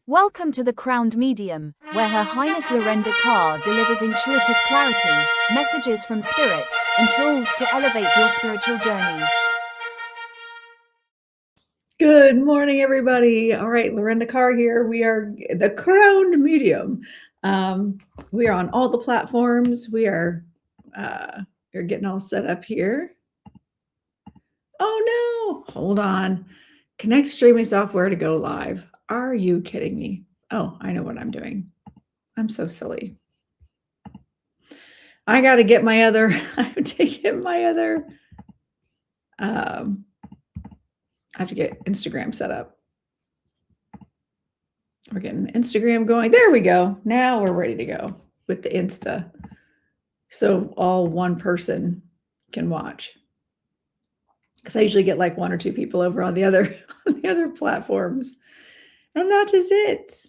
Welcome to the Crowned Medium, where Her Highness Lorenda Carr delivers intuitive clarity, messages from spirit, and tools to elevate your spiritual journey. Good morning, everybody. All right, Lorenda Carr here. We are the Crowned Medium. We are on all the platforms. We're getting all set up here. Oh no, hold on. Connect streaming software to go live. Are you kidding me? Oh, I know what I'm doing. I'm so silly. I got to get my other, I have to get my other, I have to get Instagram set up. We're getting Instagram going. There we go. Now we're ready to go with the Insta. So all one person can watch. Because I usually get like one or two people over on the other platforms. And that is it.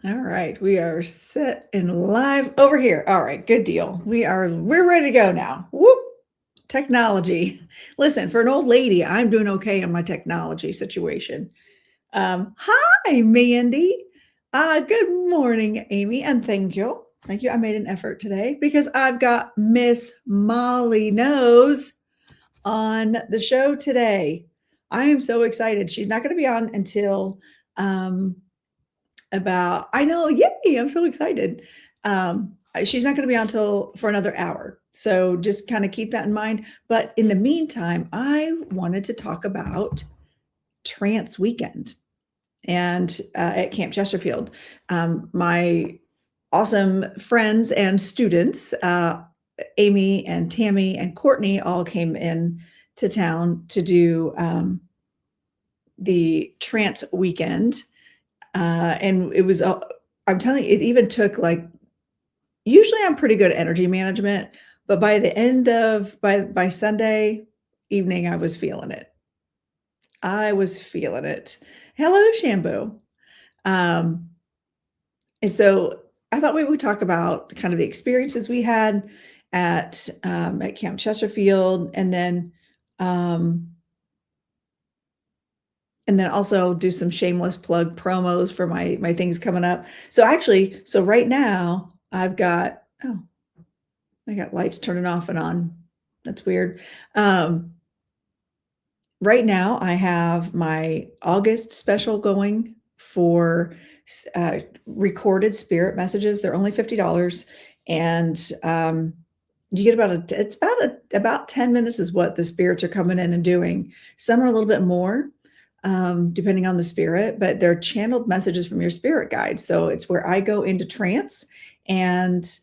All right, we are set and live over here. All right, good deal. We're ready to go now. Whoop. Technology. Listen, for an old lady, I'm doing okay on my technology situation. Hi, Mandy. Good morning, Amy, and thank you. Thank you. I made an effort today because I've got Miss Molly Knows on the show today. I am so excited. She's not going to be on until I know, yay, I'm so excited. She's not going to be on for another hour. So just kind of keep that in mind. But in the meantime, I wanted to talk about Trance Weekend and at Camp Chesterfield. My awesome friends and students, Amy and Tammy and Courtney, all came in to town to do the Trance Weekend. And it was, I'm telling you, it even took usually I'm pretty good at energy management, but by the end of, by Sunday evening, I was feeling it. Hello, Shampoo. And so I thought we would talk about kind of the experiences we had at Camp Chesterfield, and then also do some shameless plug promos for my things coming up. So right now I got lights turning off and on. That's weird. Right now I have my August special going for recorded spirit messages. They're only $50, and you get about 10 minutes is what the spirits are coming in and doing. Some are a little bit more, depending on the spirit, but they're channeled messages from your spirit guide. So it's where I go into trance and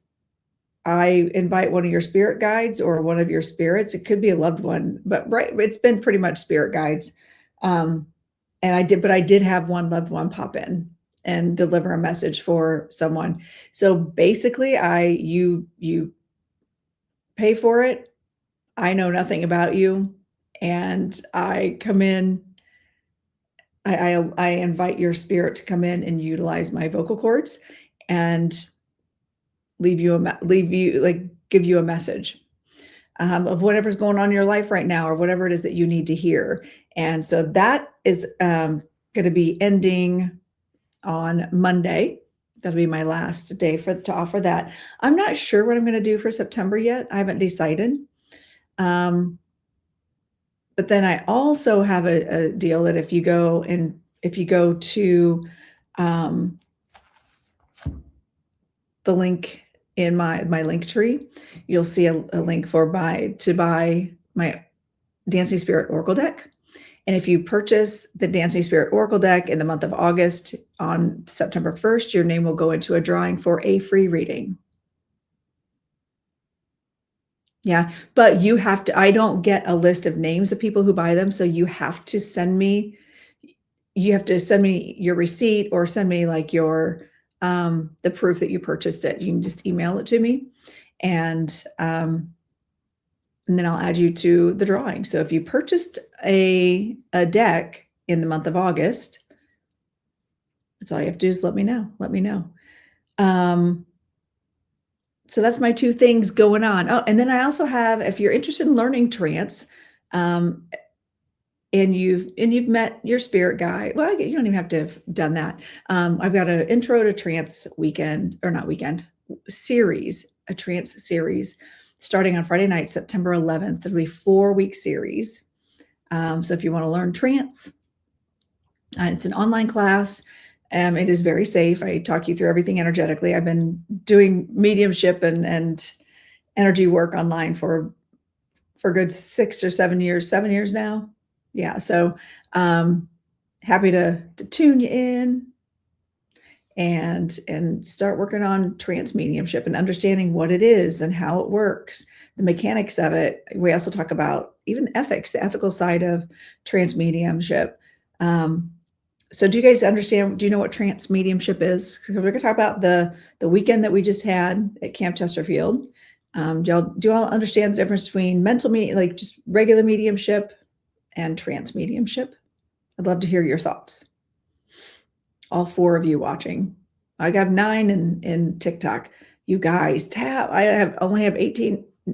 I invite one of your spirit guides or one of your spirits. It could be a loved one, but it's been pretty much spirit guides. And I did have one loved one pop in and deliver a message for someone. So basically you pay for it. I know nothing about you. And I come in, I invite your spirit to come in and utilize my vocal cords and give you a message of whatever's going on in your life right now, or whatever it is that you need to hear. And so that is going to be ending on Monday. That'll be my last day to offer that. I'm not sure what I'm going to do for September yet. I haven't decided. But then I also have a deal that if you go to the link in my link tree, you'll see a link to buy my Dancing Spirit Oracle deck. And if you purchase the Dancing Spirit Oracle deck in the month of August, on September 1st, your name will go into a drawing for a free reading. Yeah, but I don't get a list of names of people who buy them. So you have to send me your receipt, or send me your, the proof that you purchased it. You can just email it to me, and then I'll add you to the drawing. So if you purchased a deck in the month of August, that's all you have to do is let me know. So that's my two things going on. Oh, and then I also have, if you're interested in learning trance, and you've met your spirit guide. Well, you don't even have to have done that. I've got an intro to trance weekend, or not weekend, series, a trance series starting on Friday night, September 11th. It'll be a 4-week series. So if you want to learn trance, it's an online class. It is very safe. I talk you through everything energetically. I've been doing mediumship and energy work online for a good 6 or 7 years, 7 years now. Yeah. So happy to tune you in and start working on trance mediumship and understanding what it is and how it works, the mechanics of it. We also talk about even ethics, the ethical side of trance mediumship. So do you guys understand? Do you know what trance mediumship is? So we're going to talk about the weekend that we just had at Camp Chesterfield. Do you all understand the difference between like just regular mediumship and trance mediumship? I'd love to hear your thoughts. All 4 of you watching. I got 9 in TikTok. You guys I only have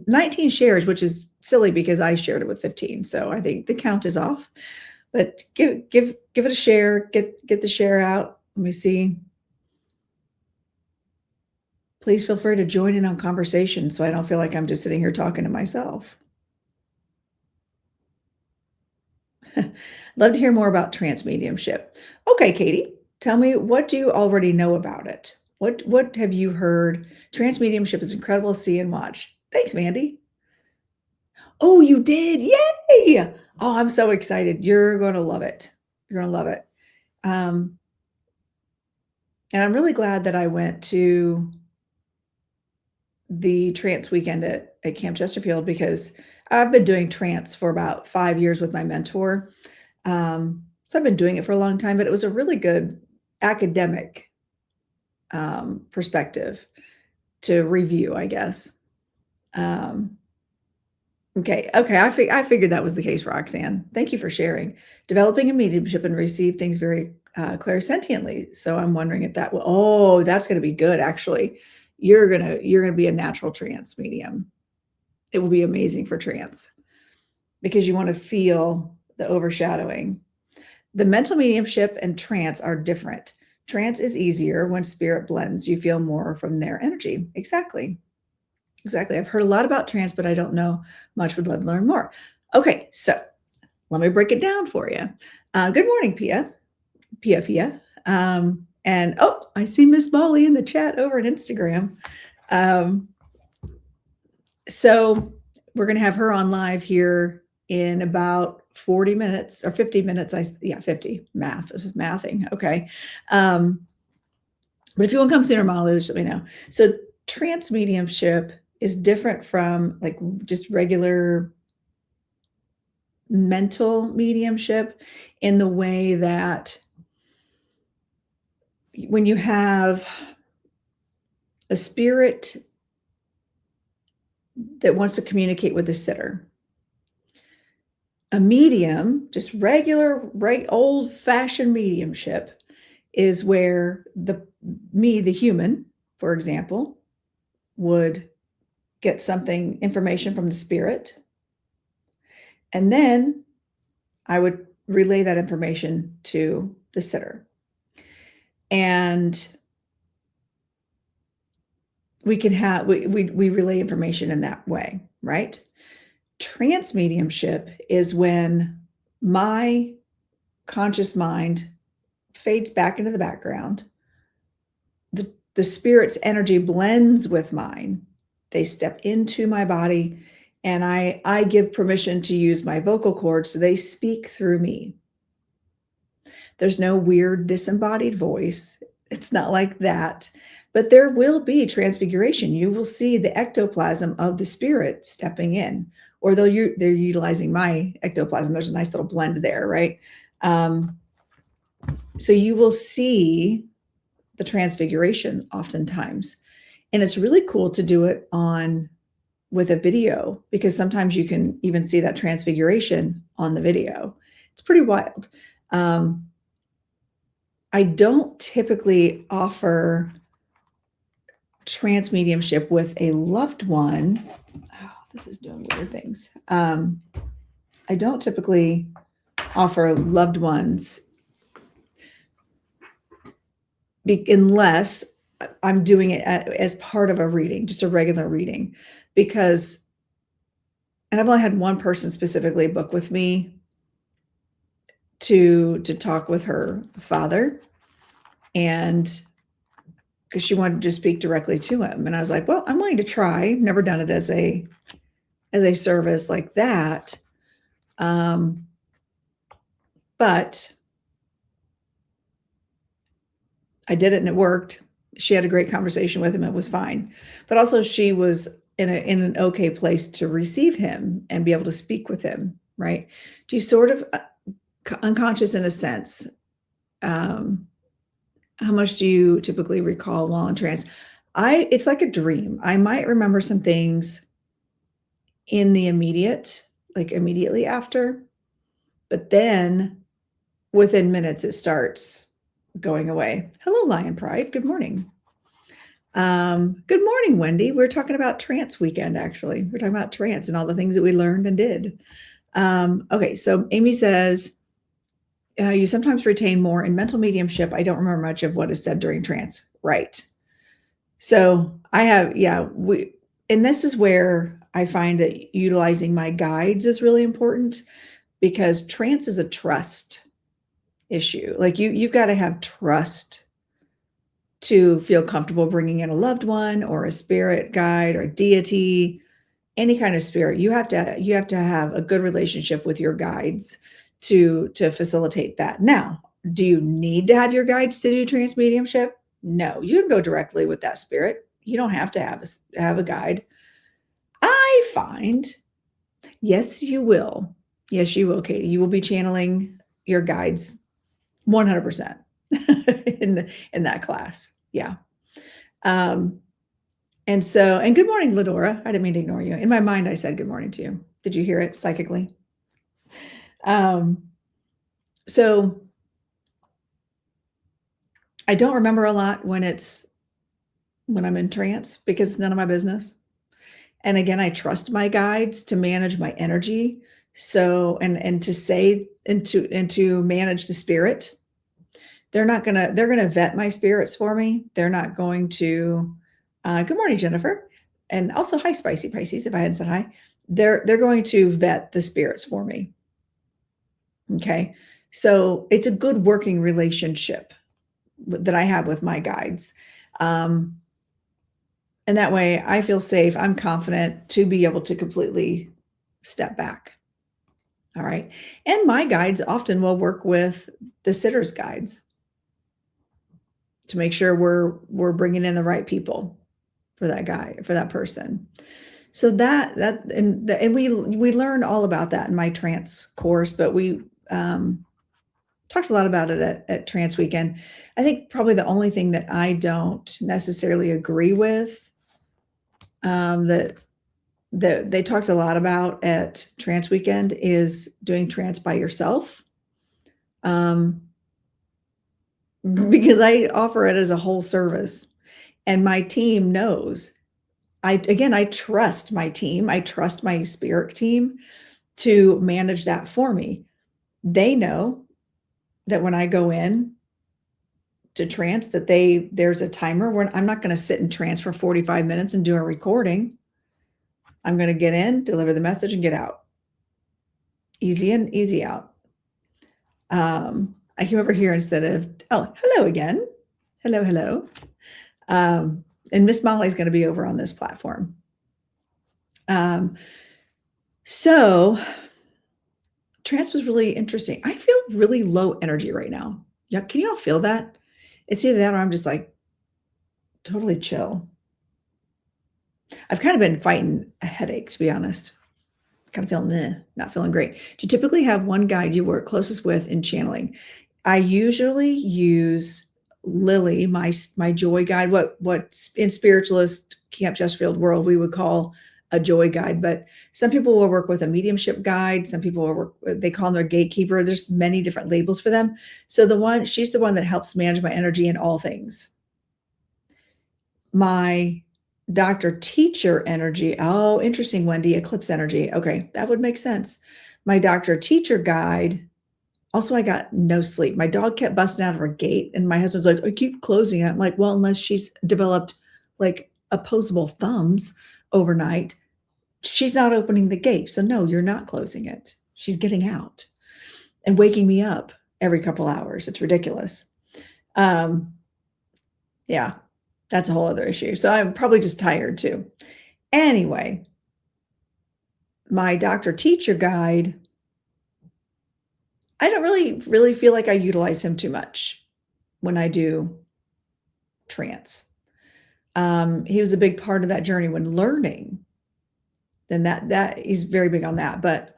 19 shares, which is silly because I shared it with 15. So I think the count is off. But give it a share. Get the share out. Let me see. Please feel free to join in on conversation so I don't feel like I'm just sitting here talking to myself. Love to hear more about trance mediumship. Okay, Katie, tell me, what do you already know about it? What have you heard? Trance mediumship is incredible to see and watch. Thanks, Mandy. Oh, you did. Yay. Oh, I'm so excited. You're going to love it. You're going to love it. And I'm really glad that I went to the trance weekend at Camp Chesterfield, because I've been doing trance for about 5 years with my mentor. So I've been doing it for a long time, but it was a really good academic perspective to review, I guess. Okay. I figured that was the case, Roxanne. Thank you for sharing. Developing a mediumship and receive things very clairsentiently. So I'm wondering if that will. Oh, that's going to be good. Actually, you're gonna be a natural trance medium. It will be amazing for trance because you want to feel the overshadowing. The mental mediumship and trance are different. Trance is easier when spirit blends. You feel more from their energy. Exactly. I've heard a lot about trance, but I don't know much. Would love to learn more. Okay, so let me break it down for you. Good morning, Pia. And I see Miss Molly in the chat over at Instagram. So we're going to have her on live here in about 40 minutes or 50 minutes. 50. Math is mathing. Okay. But if you want to come sooner, Molly, just let me know. So trance mediumship is different from like just regular mental mediumship in the way that when you have a spirit that wants to communicate with a sitter, a medium, just regular, old-fashioned mediumship, is where the human, for example, would get information from the spirit, and then I would relay that information to the sitter. And we relay information in that way, right? Trance mediumship is when my conscious mind fades back into the background. The spirit's energy blends with mine. They step into my body, and I give permission to use my vocal cords, so they speak through me. There's no weird disembodied voice. It's not like that. But there will be transfiguration. You will see the ectoplasm of the spirit stepping in, or they're utilizing my ectoplasm. There's a nice little blend there, right? So you will see the transfiguration oftentimes. And it's really cool to do it with a video, because sometimes you can even see that transfiguration on the video. It's pretty wild. I don't typically offer trance mediumship with a loved one. Oh, this is doing weird things. I don't typically offer loved ones unless I'm doing it as part of a reading, just a regular reading, because, and I've only had one person specifically book with me to talk with her father, and because she wanted to just speak directly to him. And I was like, well, I'm willing to try. Never done it as a service like that. But I did it and it worked. She had a great conversation with him. It was fine. But also she was in an okay place to receive him and be able to speak with him, right? Do you sort of unconscious in a sense? How much do you typically recall while in trance? It's like a dream. I might remember some things in the immediate, like immediately after, but then within minutes it starts going away. Hello, Lion Pride. Good morning. Good morning, Wendy. We're talking about Trance Weekend, actually. We're talking about trance and all the things that we learned and did. Okay, so Amy says, you sometimes retain more in mental mediumship. I don't remember much of what is said during trance. Right. So I have, and this is where I find that utilizing my guides is really important, because trance is a trust issue. Like you've got to have trust to feel comfortable bringing in a loved one or a spirit guide or a deity, any kind of spirit. You have to have a good relationship with your guides to facilitate that. Now, do you need to have your guides to do trance mediumship? No, you can go directly with that spirit. You don't have to have a guide. I find, yes, you will. Yes, you will, Katie. You will be channeling your guides 100% in that class. Yeah. And good morning, Ladora. I didn't mean to ignore you. In my mind, I said good morning to you. Did you hear it psychically? So I don't remember a lot when I'm in trance, because it's none of my business. And again, I trust my guides to manage my energy. So, and to say, and to manage the spirit. They're going to vet my spirits for me. They're not going to, good morning, Jennifer. And also, hi, Spicy Pisces, if I hadn't said hi. They're going to vet the spirits for me. Okay. So it's a good working relationship that I have with my guides. And that way I feel safe. I'm confident to be able to completely step back. All right. And my guides often will work with the sitter's guides to make sure we're bringing in the right people for that guy, for that person. So and we learned all about that in my trance course, but we talked a lot about it at Trance Weekend. I think probably the only thing that I don't necessarily agree with, that they talked a lot about at Trance Weekend, is doing trance by yourself. Because I offer it as a whole service, and my team knows. I trust my team. I trust my spirit team to manage that for me. They know that when I go in to trance, that there's a timer where I'm not going to sit in trance for 45 minutes and do a recording. I'm going to get in, deliver the message, and get out. Easy in, easy out. I came over here instead of, hello again. Hello. And Miss Molly's going to be over on this platform. So trance was really interesting. I feel really low energy right now. Yeah, can you all feel that? It's either that or I'm just like totally chill. I've kind of been fighting a headache, to be honest. Kind of feeling not feeling great. Do you typically have one guide you work closest with in channeling? I usually use Lily, my joy guide, what in spiritualist Camp Chesterfield world we would call a joy guide. But some people will work with a mediumship guide. Some people will work, they call them their gatekeeper. There's many different labels for them. So she's the one that helps manage my energy in all things. My doctor teacher energy. Oh, interesting, Wendy. Eclipse energy. Okay, that would make sense. My doctor teacher guide Also, I got no sleep. My dog kept busting out of her gate, and my husband's like, I keep closing it. I'm like, well, unless she's developed like opposable thumbs overnight, she's not opening the gate. So no, you're not closing it. She's getting out and waking me up every couple hours. It's ridiculous. Yeah, that's a whole other issue. So I'm probably just tired too. Anyway, my doctor teacher guide, I don't really feel like I utilize him too much when I do trance. He was a big part of that journey when learning. Then that he's very big on that. But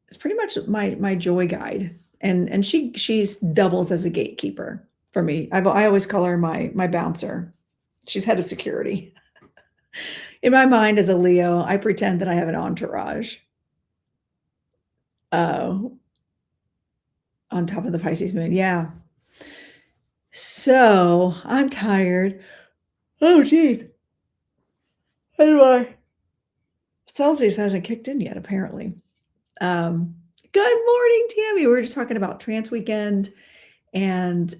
it's pretty much my joy guide. And she's doubles as a gatekeeper for me. I always call her my bouncer. She's head of security. In my mind as a Leo, I pretend that I have an entourage. On top of the Pisces moon. Yeah. So I'm tired. Oh, geez. How do I? Celsius hasn't kicked in yet, apparently. Good morning, Tammy. We were just talking about Trance Weekend. And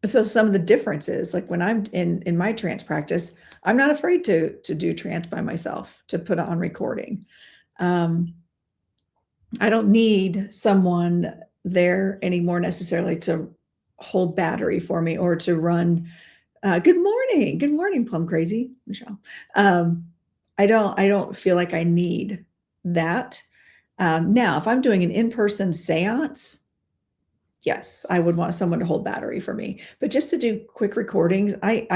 so some of the differences, like when I'm in my trance practice, I'm not afraid to do trance by myself, to put on recording. I don't need someone there anymore necessarily to hold battery for me or to run. Good morning, Plum Crazy, Michelle. I don't feel like I need that. Now, if I'm doing an in-person seance, yes, I would want someone to hold battery for me. But just to do quick recordings, I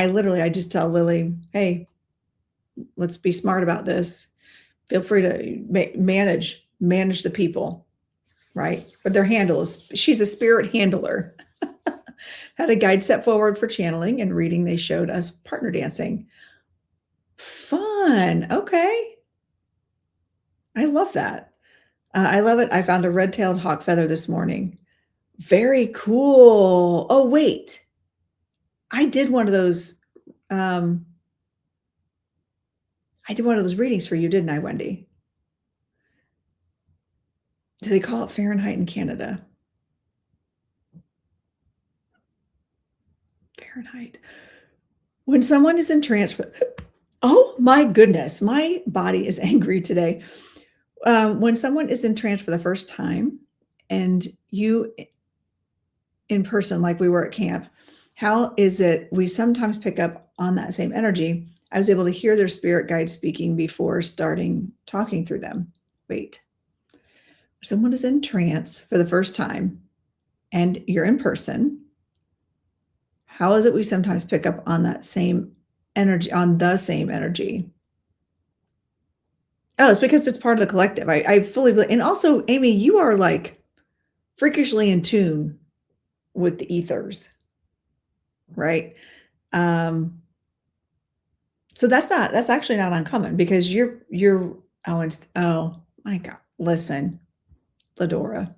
just tell Lily, hey, let's be smart about this. Feel free to manage the people, right? But their handle is, she's a spirit handler. Had a guide step forward for channeling and reading. They showed us partner dancing. Fun. Okay. I love that. I love it. I found a red-tailed hawk feather this morning. Very cool. Oh, wait. I did one of those. I did one of those readings for you, didn't I, Wendy? Do they call it Fahrenheit in Canada? Fahrenheit. When someone is in trance, oh my goodness, my body is angry today. When someone is in trance for the first time and you in person, like we were at camp, how is it we sometimes pick up on that same energy? I was able to hear their spirit guide speaking before starting talking through them. Wait. Someone is in trance for the first time and you're in person. How is it we sometimes pick up on that same energy, on the same energy? Oh, it's because it's part of the collective. I fully believe. And also, Amy, you are like freakishly in tune with the ethers, right? So that's actually not uncommon because you're oh my God, listen, Ladora.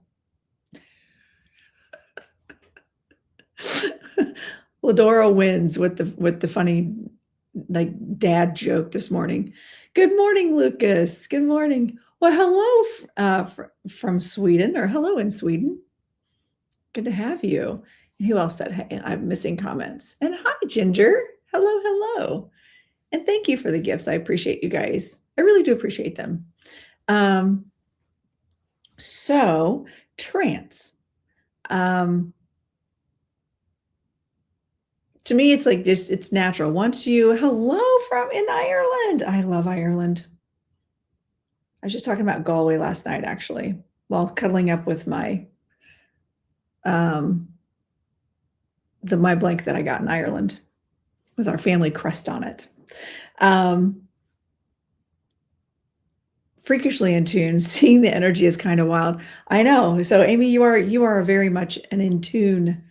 Ladora wins with the funny like dad joke this morning. Good morning, Lucas. Good morning. Well, hello from Sweden, or hello in Sweden. Good to have you. And who else said, hey, I'm missing comments. And hi, Ginger. Hello. And thank you for the gifts. I appreciate you guys. I really do appreciate them. So trance. To me, it's like just, it's natural. Once you, hello from in Ireland. I love Ireland. I was just talking about Galway last night, actually, while cuddling up with my, my blanket that I got in Ireland with our family crest on it. Freakishly in tune, seeing the energy is kind of wild. I know. So Amy, you are very much an in tune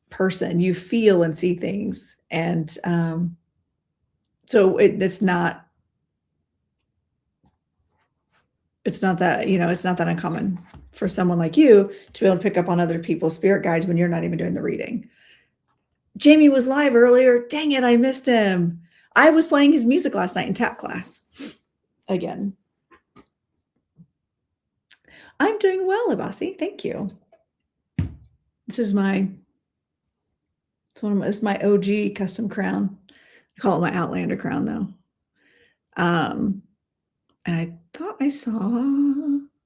person. You feel and see things. And so it's not that, it's not that uncommon for someone like you to be able to pick up on other people's spirit guides when you're not even doing the reading. Jamie was live earlier. Dang it, I missed him. I was playing his music last night in tap class again. I'm doing well, Abasi. Thank you. This is it's my OG custom crown. I call it my Outlander crown though. And I thought I saw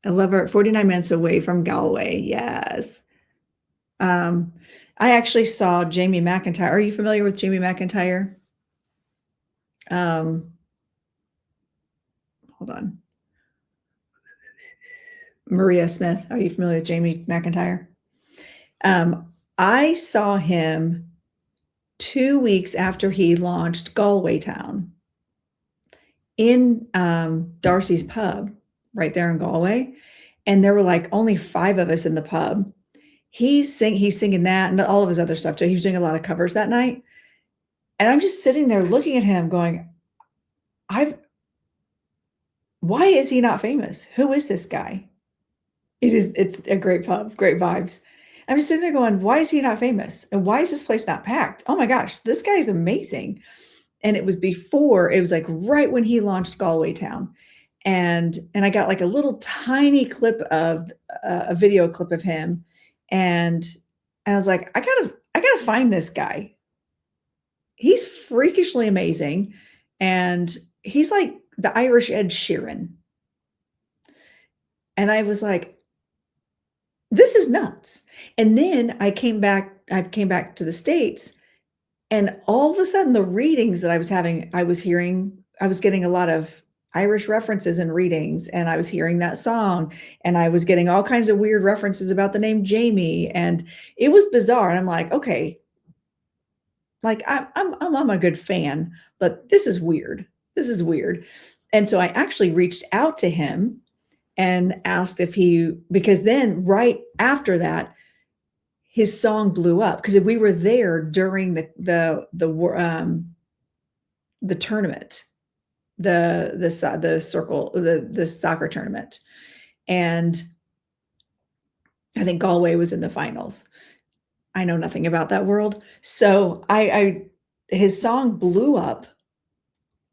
49 minutes away from Galway. Yes. I actually saw Jamie McIntyre. Are you familiar with Jamie McIntyre? Hold on. Maria Smith. Are you familiar with Jamie McIntyre? I saw him 2 weeks after he launched Galway Town in Darcy's pub right there in Galway. And there were like only 5 of us in the pub. He's singing that and all of his other stuff too. He was doing a lot of covers that night. And I'm just sitting there looking at him going, why is he not famous? Who is this guy? It's a great pub, great vibes. I'm just sitting there going, why is he not famous? And why is this place not packed? Oh my gosh, this guy is amazing. And it was like right when he launched Galway Town. And I got like a little tiny clip of a video clip of him. And I was like, I gotta find this guy. He's freakishly amazing. And he's like the Irish Ed Sheeran. And I was like, this is nuts. And then I came back to the States, and all of a sudden the readings that I was having, I was getting a lot of Irish references in readings, and I was hearing that song, and I was getting all kinds of weird references about the name Jamie, and it was bizarre. And I'm like, okay, like I'm a good fan, but this is weird. This is weird. And so I actually reached out to him and asked because then right after that, his song blew up because we were there during the tournament, the soccer tournament. And I think Galway was in the finals. I know nothing about that world. So his song blew up.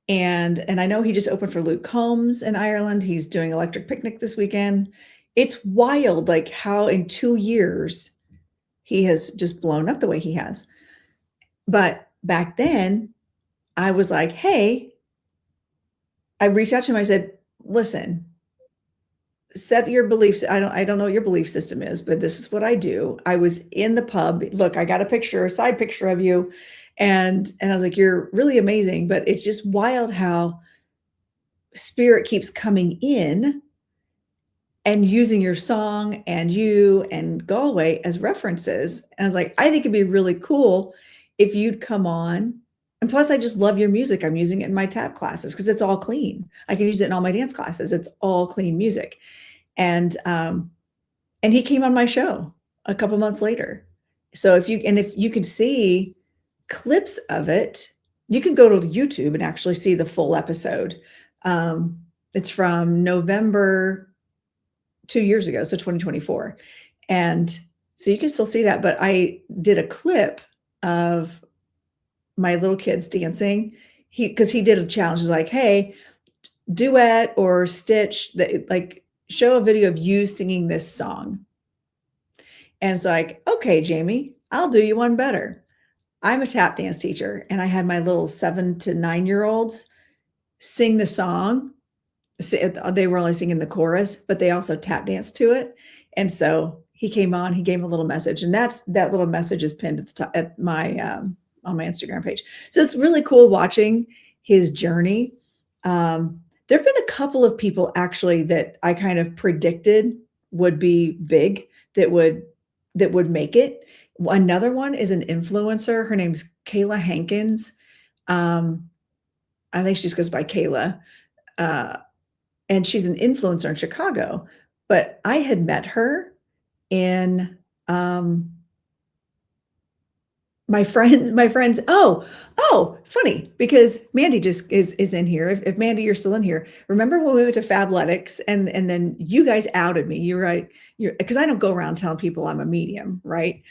And I know he just opened for Luke Combs in Ireland. He's doing Electric Picnic this weekend. It's wild, like how in 2 years he has just blown up the way he has. But back then, I was like, hey, I reached out to him. I said, listen, set your beliefs. I don't know what your belief system is, but this is what I do. I was in the pub. Look, I got a side picture of you. And I was like, you're really amazing, but it's just wild how spirit keeps coming in and using your song and you and Galway as references. And I was like, I think it'd be really cool if you'd come on. And plus, I just love your music. I'm using it in my tap classes because it's all clean. I can use it in all my dance classes. It's all clean music. And he came on my show a couple months later. So if you could see clips of it, you can go to YouTube and actually see the full episode. It's from November 2 years ago, so 2024. And so you can still see that, but I did a clip of my little kids dancing. Because he did a challenge. He's like, hey, duet or stitch, like show a video of you singing this song. And it's like, okay, Jamie, I'll do you one better. I'm a tap dance teacher, and I had my little 7 to 9-year-olds sing the song. They were only singing the chorus, but they also tap danced to it. And so he came on, he gave a little message, and that little message is pinned at the top at my on my Instagram page. So it's really cool watching his journey. There've been a couple of people actually that I kind of predicted would be big that would make it. Another one is an influencer. Her name's Kayla Hankins. I think she just goes by Kayla. And she's an influencer in Chicago. But I had met her in my friends. Oh, funny, because Mandy just is in here. If Mandy, you're still in here. Remember when we went to Fabletics and then you guys outed me? You're right. Because I don't go around telling people I'm a medium, right?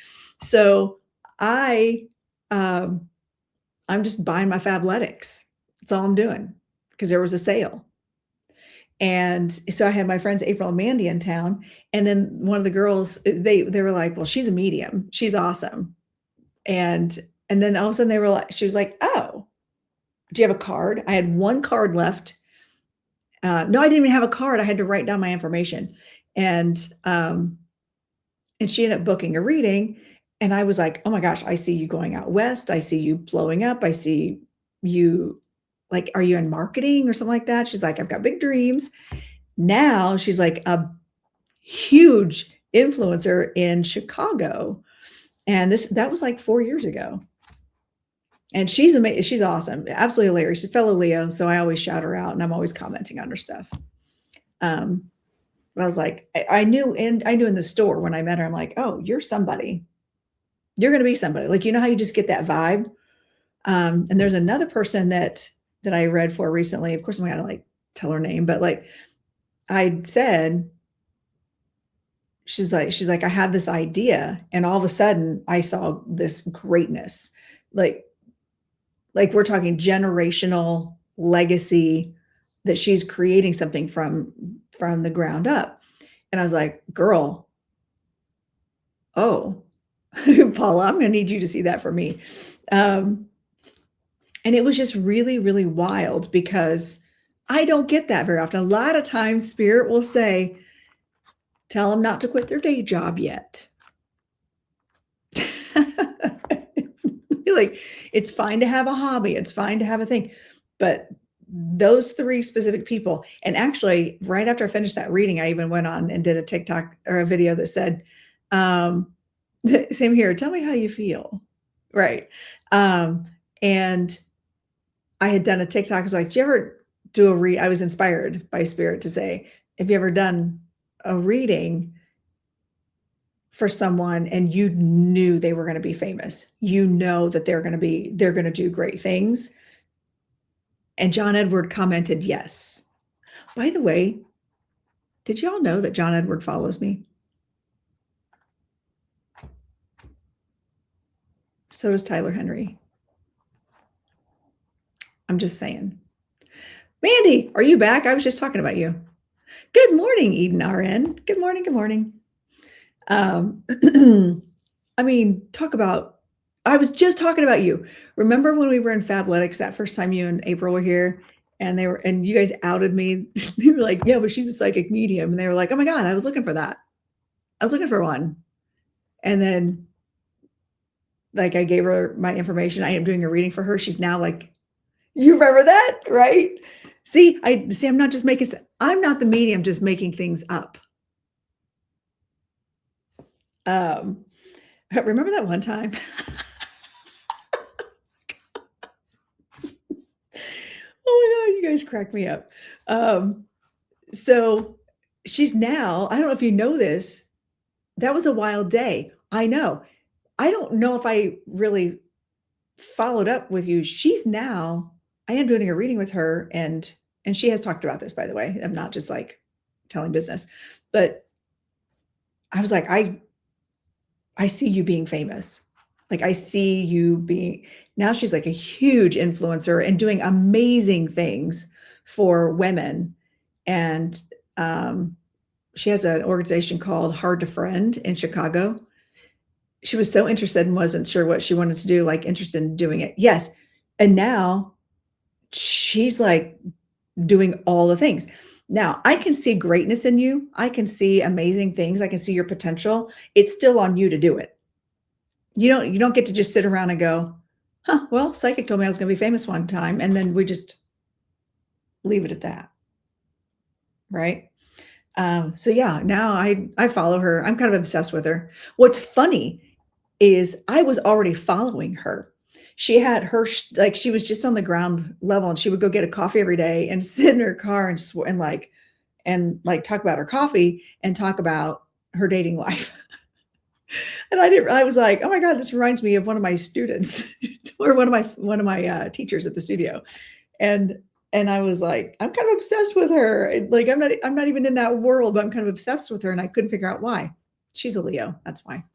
So I'm just buying my Fabletics. That's all I'm doing because there was a sale. And so I had my friends April and Mandy in town, and then one of the girls, they were like, well, she's a medium. She's awesome. And then all of a sudden they were like, she was like, oh, do you have a card? I had one card left. No, I didn't even have a card. I had to write down my information. And she ended up booking a reading. And I was like, oh my gosh, I see you going out west. I see you blowing up. I see you, like, are you in marketing or something like that? She's like, I've got big dreams. Now she's like a huge influencer in Chicago. And that was like 4 years ago. And she's amazing. She's awesome. Absolutely hilarious. She's a fellow Leo. So I always shout her out and I'm always commenting on her stuff. But I was like, I knew in the store when I met her, I'm like, oh, you're somebody. You're going to be somebody. Like, you know how you just get that vibe? And there's another person that I read for recently. Of course, I'm going to like tell her name, but like I said, she's like, I have this idea. And all of a sudden I saw this greatness. Like we're talking generational legacy that she's creating something from the ground up. And I was like, girl, oh, Paula, I'm going to need you to see that for me. And it was just really, really wild because I don't get that very often. A lot of times Spirit will say, tell them not to quit their day job yet. Like, it's fine to have a hobby. It's fine to have a thing. But those three specific people, and actually right after I finished that reading, I even went on and did a TikTok or a video that said, same here, tell me how you feel. Right. And I had done a TikTok. I was like, do you ever do I was inspired by Spirit to say, have you ever done a reading for someone and you knew they were going to be famous? You know that they're going to do great things. And John Edward commented, yes. By the way, did y'all know that John Edward follows me? So does Tyler Henry. I'm just saying. Mandy, are you back? I was just talking about you. Good morning, Eden RN. Good morning. Good morning. I mean, I was just talking about you. Remember when we were in Fabletics that first time you and April were here and you guys outed me? They were like, yeah, but she's a psychic medium. And they were like, oh my God, I was looking for that. I was looking for one. And then like I gave her my information. I am doing a reading for her. She's now like, you remember that, right? See, I'm not the medium just making things up. Remember that one time? Oh my God, you guys crack me up. So she's now, I don't know if you know this, that was a wild day. I know. I don't know if I really followed up with you. I am doing a reading with her and she has talked about this, by the way. I'm not just like telling business, but I was like, I see you being famous. Like I see you being, now she's like a huge influencer and doing amazing things for women. And she has an organization called Hard to Friend in Chicago. She was so interested and wasn't sure what she wanted to do, like interested in doing it. Yes. And now she's like doing all the things. Now I can see greatness in you. I can see amazing things. I can see your potential. It's still on you to do it. You don't get to just sit around and go, huh, well, psychic told me I was going to be famous one time. And then we just leave it at that. Right. So yeah, now I follow her. I'm kind of obsessed with her. What's funny is I was already following her. She had her, like, she was just on the ground level and she would go get a coffee every day and sit in her car and talk about her coffee and talk about her dating life. And I was like, oh my God, this reminds me of one of my students or one of my teachers at the studio. And I was like, I'm kind of obsessed with her. Like, I'm not even in that world, but I'm kind of obsessed with her. And I couldn't figure out why. She's a Leo. That's why.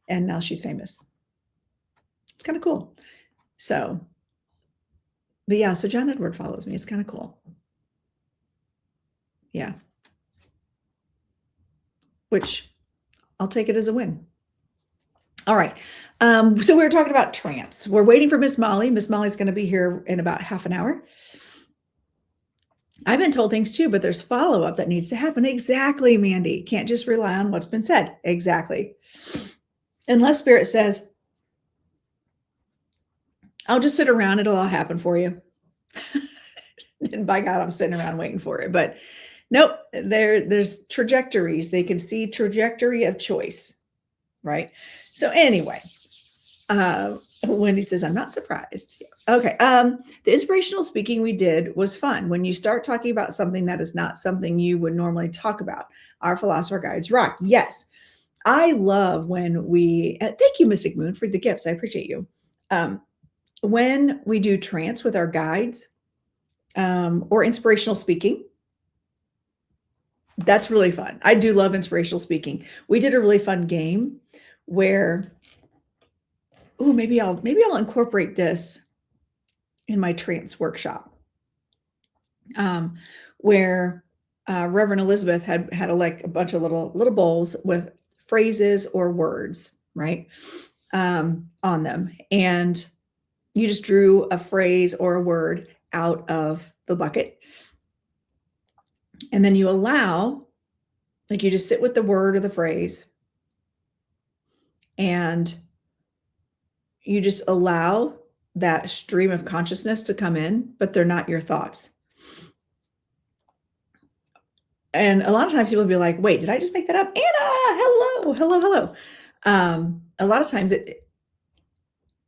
And now she's famous. It's kind of cool. So, but yeah, so John Edward follows me. It's kind of cool. Yeah. Which I'll take it as a win. All right. So we were talking about trance. We're waiting for Miss Molly. Miss Molly's going to be here in about half an hour. I've been told things too, but there's follow-up that needs to happen. Exactly, Mandy. Can't just rely on what's been said. Exactly. Unless Spirit says, I'll just sit around, it'll all happen for you. And by God, I'm sitting around waiting for it. But nope, there's trajectories. They can see trajectory of choice, right? So anyway, Wendy says, I'm not surprised. Okay. The inspirational speaking we did was fun. When you start talking about something that is not something you would normally talk about, our philosopher guides rock. Yes. I love when we, thank you, Mystic Moon, for the gifts. I appreciate you. When we do trance with our guides, or inspirational speaking, that's really fun. I do love inspirational speaking. We did a really fun game where, maybe I'll incorporate this in my trance workshop, where Reverend Elizabeth had a bunch of little bowls with phrases or words, right, on them, and you just drew a phrase or a word out of the bucket, and then you allow, like, you just sit with the word or the phrase, and you just allow that stream of consciousness to come in, but they're not your thoughts. And a lot of times people will be like, wait, did I just make that up? Anna, hello. A lot of times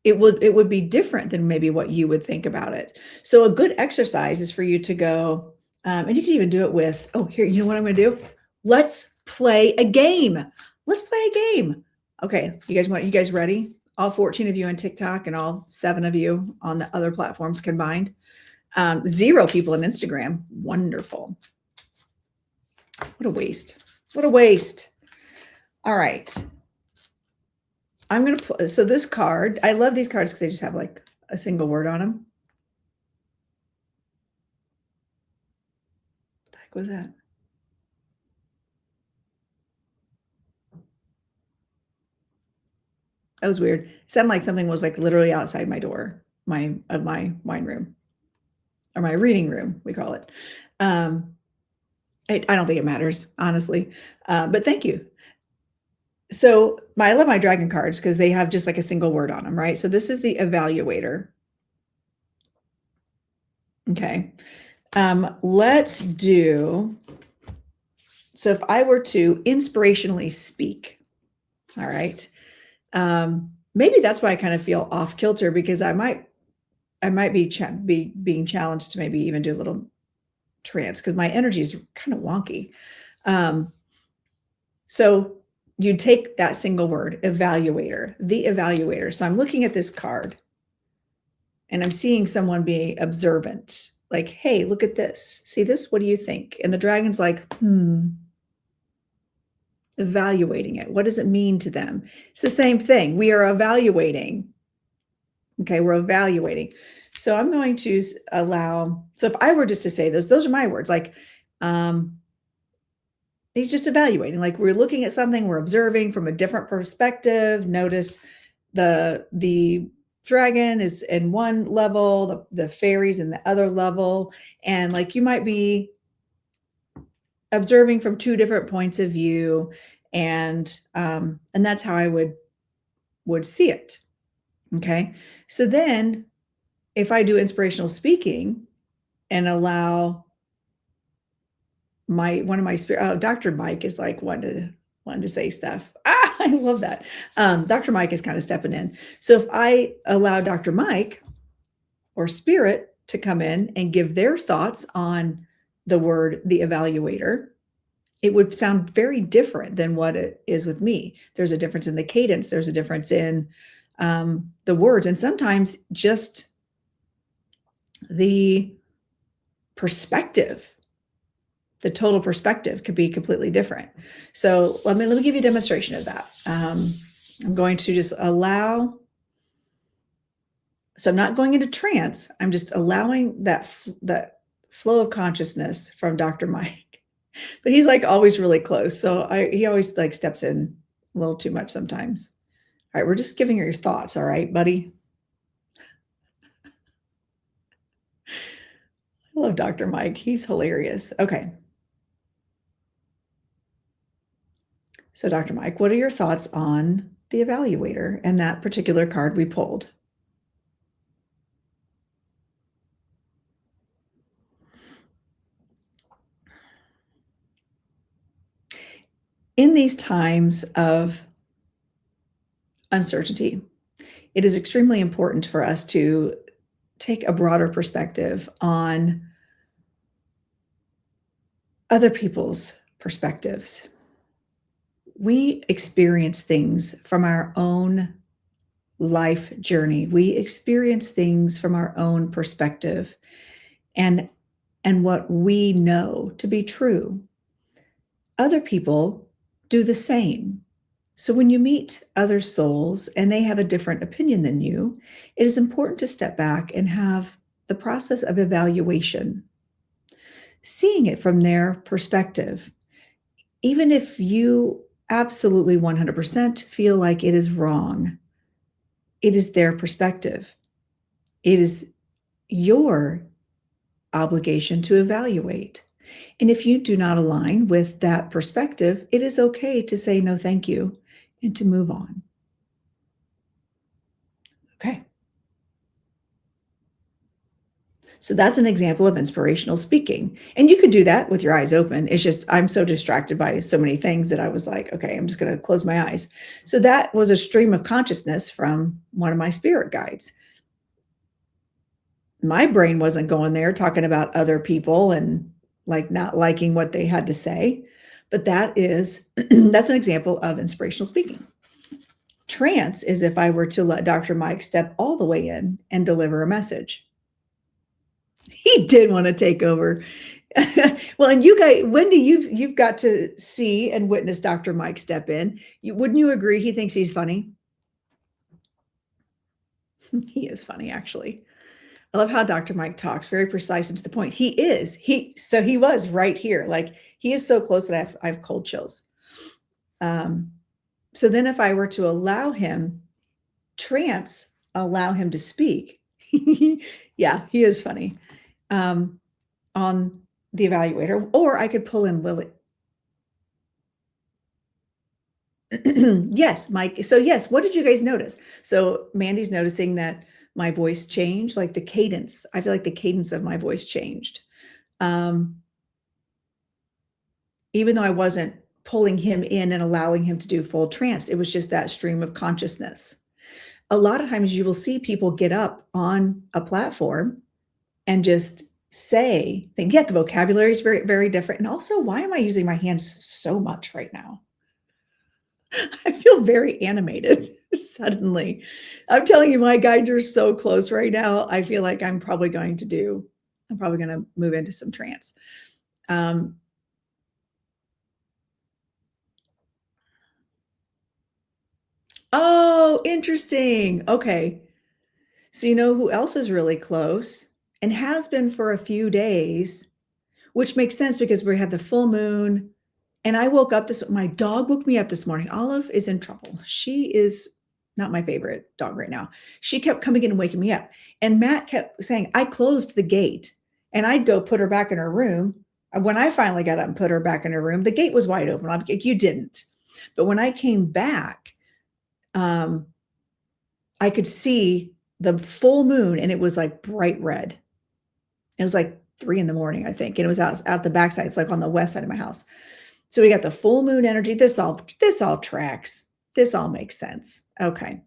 it would be different than maybe what you would think about it. So a good exercise is for you to go, and you can even do it with, here, you know what I'm going to do? Let's play a game. Okay. You guys ready? All 14 of you on TikTok and all 7 of you on the other platforms combined. 0 people on Instagram. Wonderful. What a waste. All right. I'm going to put, so this card, I love these cards because they just have like a single word on them. What the heck was that? That was weird. It sounded like something was like literally outside my door, my wine room, or my reading room, we call it. I don't think it matters, honestly, but thank you. So I love my dragon cards because they have just like a single word on them, right? So this is the evaluator. Okay. Let's do, so if I were to inspirationally speak, all right. Maybe that's why I kind of feel off kilter, because I might be being challenged to maybe even do a little trance because my energy is kind of wonky. So you take that single word, evaluator, the evaluator. So I'm looking at this card and I'm seeing someone be observant, like, hey, look at this. See this? What do you think? And the dragon's like, evaluating it. What does it mean to them? It's the same thing. We are evaluating. Okay, we're evaluating. So I'm going to allow, so if I were just to say those are my words, like, he's just evaluating, like we're looking at something, we're observing from a different perspective. Notice the dragon is in one level, the fairies in the other level. And like, you might be observing from 2 different points of view. And that's how I would see it. Okay. So then if I do inspirational speaking and allow one of my spirit, Dr. Mike is like wanting to say stuff. I love that. Dr. Mike is kind of stepping in. So if I allow Dr. Mike or spirit to come in and give their thoughts on the word, the evaluator, it would sound very different than what it is with me. There's a difference in the cadence. There's a difference in the words. And sometimes just the perspective, the total perspective could be completely different. So let me give you a demonstration of that. I'm going to just allow, so I'm not going into trance. I'm just allowing that flow of consciousness from Dr. Mike. But he's like always really close. So he always like steps in a little too much sometimes. All right, we're just giving her your thoughts. All right, buddy. I love Dr. Mike. He's hilarious. Okay. So Dr. Mike, what are your thoughts on the evaluator and that particular card we pulled? In these times of uncertainty, it is extremely important for us to take a broader perspective on other people's perspectives. We experience things from our own life journey. We experience things from our own perspective and what we know to be true. Other people do the same. So when you meet other souls and they have a different opinion than you, it is important to step back and have the process of evaluation, seeing it from their perspective. Even if you absolutely 100% feel like it is wrong, it is their perspective. It is your obligation to evaluate. And if you do not align with that perspective, it is okay to say no, thank you, and to move on. Okay. So that's an example of inspirational speaking. And you could do that with your eyes open. It's just, I'm so distracted by so many things that I was like, okay, I'm just going to close my eyes. So that was a stream of consciousness from one of my spirit guides. My brain wasn't going there talking about other people and like not liking what they had to say. But that is, that's an example of inspirational speaking. Trance is if I were to let Dr. Mike step all the way in and deliver a message. He did want to take over. Well, and you guys, Wendy, you've got to see and witness Dr. Mike step in. Wouldn't you agree? He thinks he's funny. He is funny, actually. I love how Dr. Mike talks, very precise and to the point. So he was right here. Like he is so close that I have cold chills. So then if I were to allow him, allow him to speak. Yeah, he is funny. On the evaluator, or I could pull in Lily. Yes, Mike. So yes, what did you guys notice? So Mandy's noticing that my voice changed, like the cadence. I feel like the cadence of my voice changed. Even though I wasn't pulling him in and allowing him to do full trance, it was just that stream of consciousness. A lot of times you will see people get up on a platform and just say things. Yet the vocabulary is very, very different. And also, why am I using my hands so much right now? I feel very animated suddenly. I'm telling you, my guides are so close right now. I feel like I'm probably going to move into some trance. Oh, interesting. Okay. So you know who else is really close and has been for a few days, which makes sense because we have the full moon. And I woke up my dog woke me up this morning. Olive is in trouble. She is not my favorite dog right now. She kept coming in and waking me up. And Matt kept saying, I closed the gate and I'd go put her back in her room. When I finally got up and put her back in her room, the gate was wide open. I'm like, you didn't. But when I came back, I could see the full moon and it was like bright red. It was like 3 a.m, I think. And it was out the backside. It's like on the west side of my house. So we got the full moon energy. This all tracks. This all makes sense. Okay.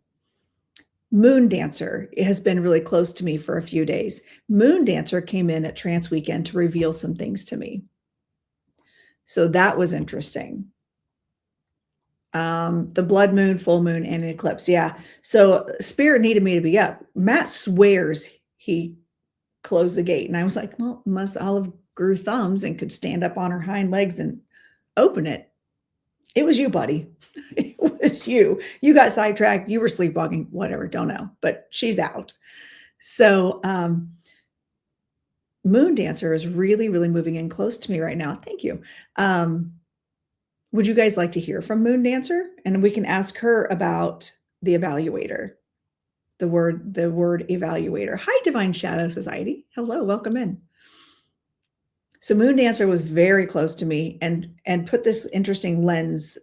Moon Dancer has been really close to me for a few days. Moon Dancer came in at Trance Weekend to reveal some things to me. So that was interesting. The blood moon, full moon, and an eclipse. Yeah. So Spirit needed me to be up. Matt swears he closed the gate. And I was like, well, unless Olive grew thumbs and could stand up on her hind legs and open it. It was you, buddy. It was you. You got sidetracked. You were sleepwalking, whatever. Don't know, but she's out. So, Moon Dancer is really, really moving in close to me right now. Thank you. Would you guys like to hear from Moon Dancer? And we can ask her about the evaluator, the word evaluator. Hi, Divine Shadow Society. Hello, welcome in. So Moon Dancer was very close to me and put this interesting lens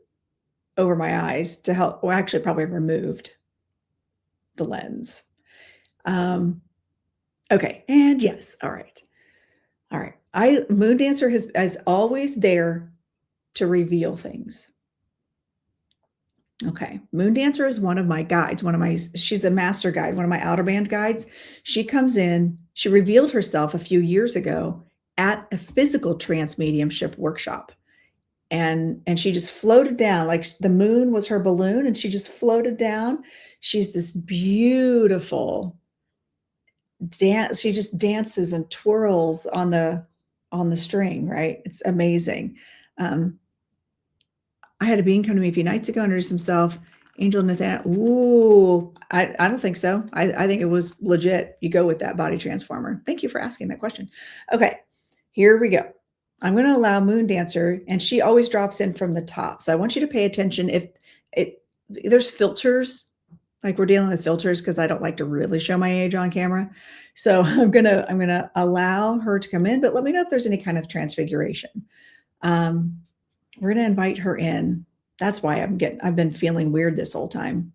over my eyes to help, well, actually probably removed the lens. Okay, and yes, all right. Moon Dancer is always there to reveal things. Okay, Moon Dancer is one of my guides, she's a master guide, one of my outer band guides. She comes in, she revealed herself a few years ago at a physical trance mediumship workshop. And she just floated down, like the moon was her balloon, and she just floated down. She's this beautiful dance. She just dances and twirls on the string, right? It's amazing. I had a being come to me a few nights ago, introduce himself, Angel Nathan. Ooh, I don't think so. I think it was legit. You go with that body transformer. Thank you for asking that question. Okay, here we go. I'm going to allow Moon Dancer, and she always drops in from the top. So I want you to pay attention. If there's filters, like we're dealing with filters, because I don't like to really show my age on camera. So I'm gonna allow her to come in, but let me know if there's any kind of transfiguration. We're going to invite her in. That's why I've been feeling weird this whole time.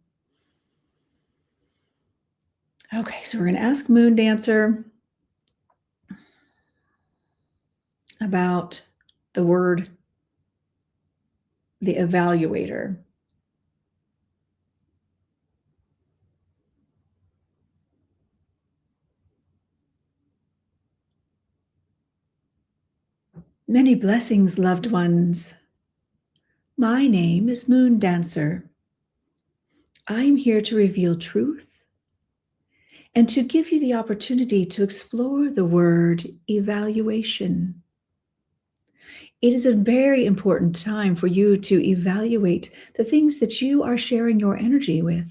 Okay, so we're going to ask Moon Dancer about the word, the evaluator. Many blessings, loved ones. My name is Moon Dancer. I'm here to reveal truth and to give you the opportunity to explore the word evaluation. It is a very important time for you to evaluate the things that you are sharing your energy with.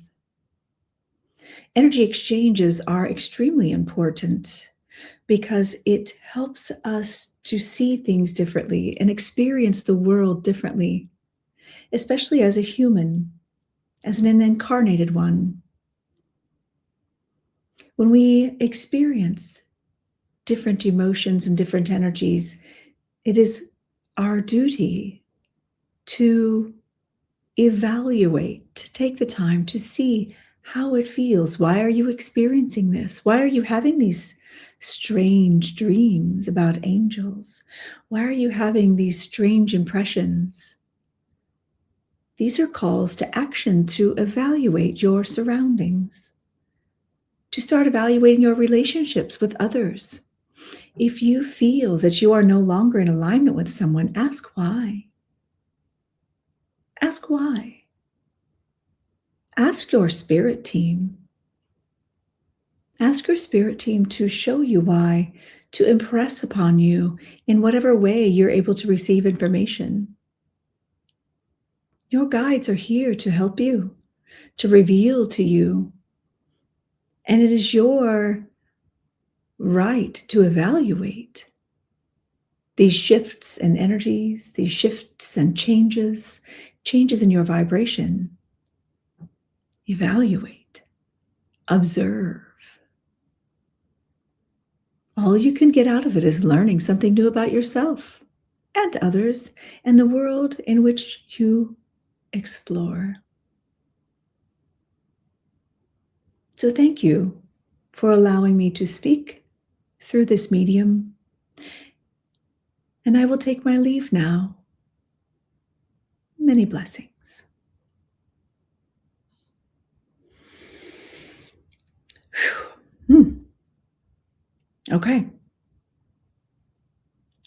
Energy exchanges are extremely important because it helps us to see things differently and experience the world differently, especially as a human, as an incarnated one. When we experience different emotions and different energies, it is our duty to evaluate, to take the time to see how it feels. Why are you experiencing this? Why are you having these strange dreams about angels? Why are you having these strange impressions? These are calls to action to evaluate your surroundings, to start evaluating your relationships with others. If you feel that you are no longer in alignment with someone, ask why. Ask why. Ask your spirit team. Ask your spirit team to show you why, to impress upon you in whatever way you're able to receive information. Your guides are here to help you, to reveal to you. And it is your right to evaluate these shifts and energies, these shifts and changes in your vibration. Evaluate, observe. All you can get out of it is learning something new about yourself and others and the world in which you explore. So thank you for allowing me to speak through this medium. And I will take my leave now. Many blessings. Okay.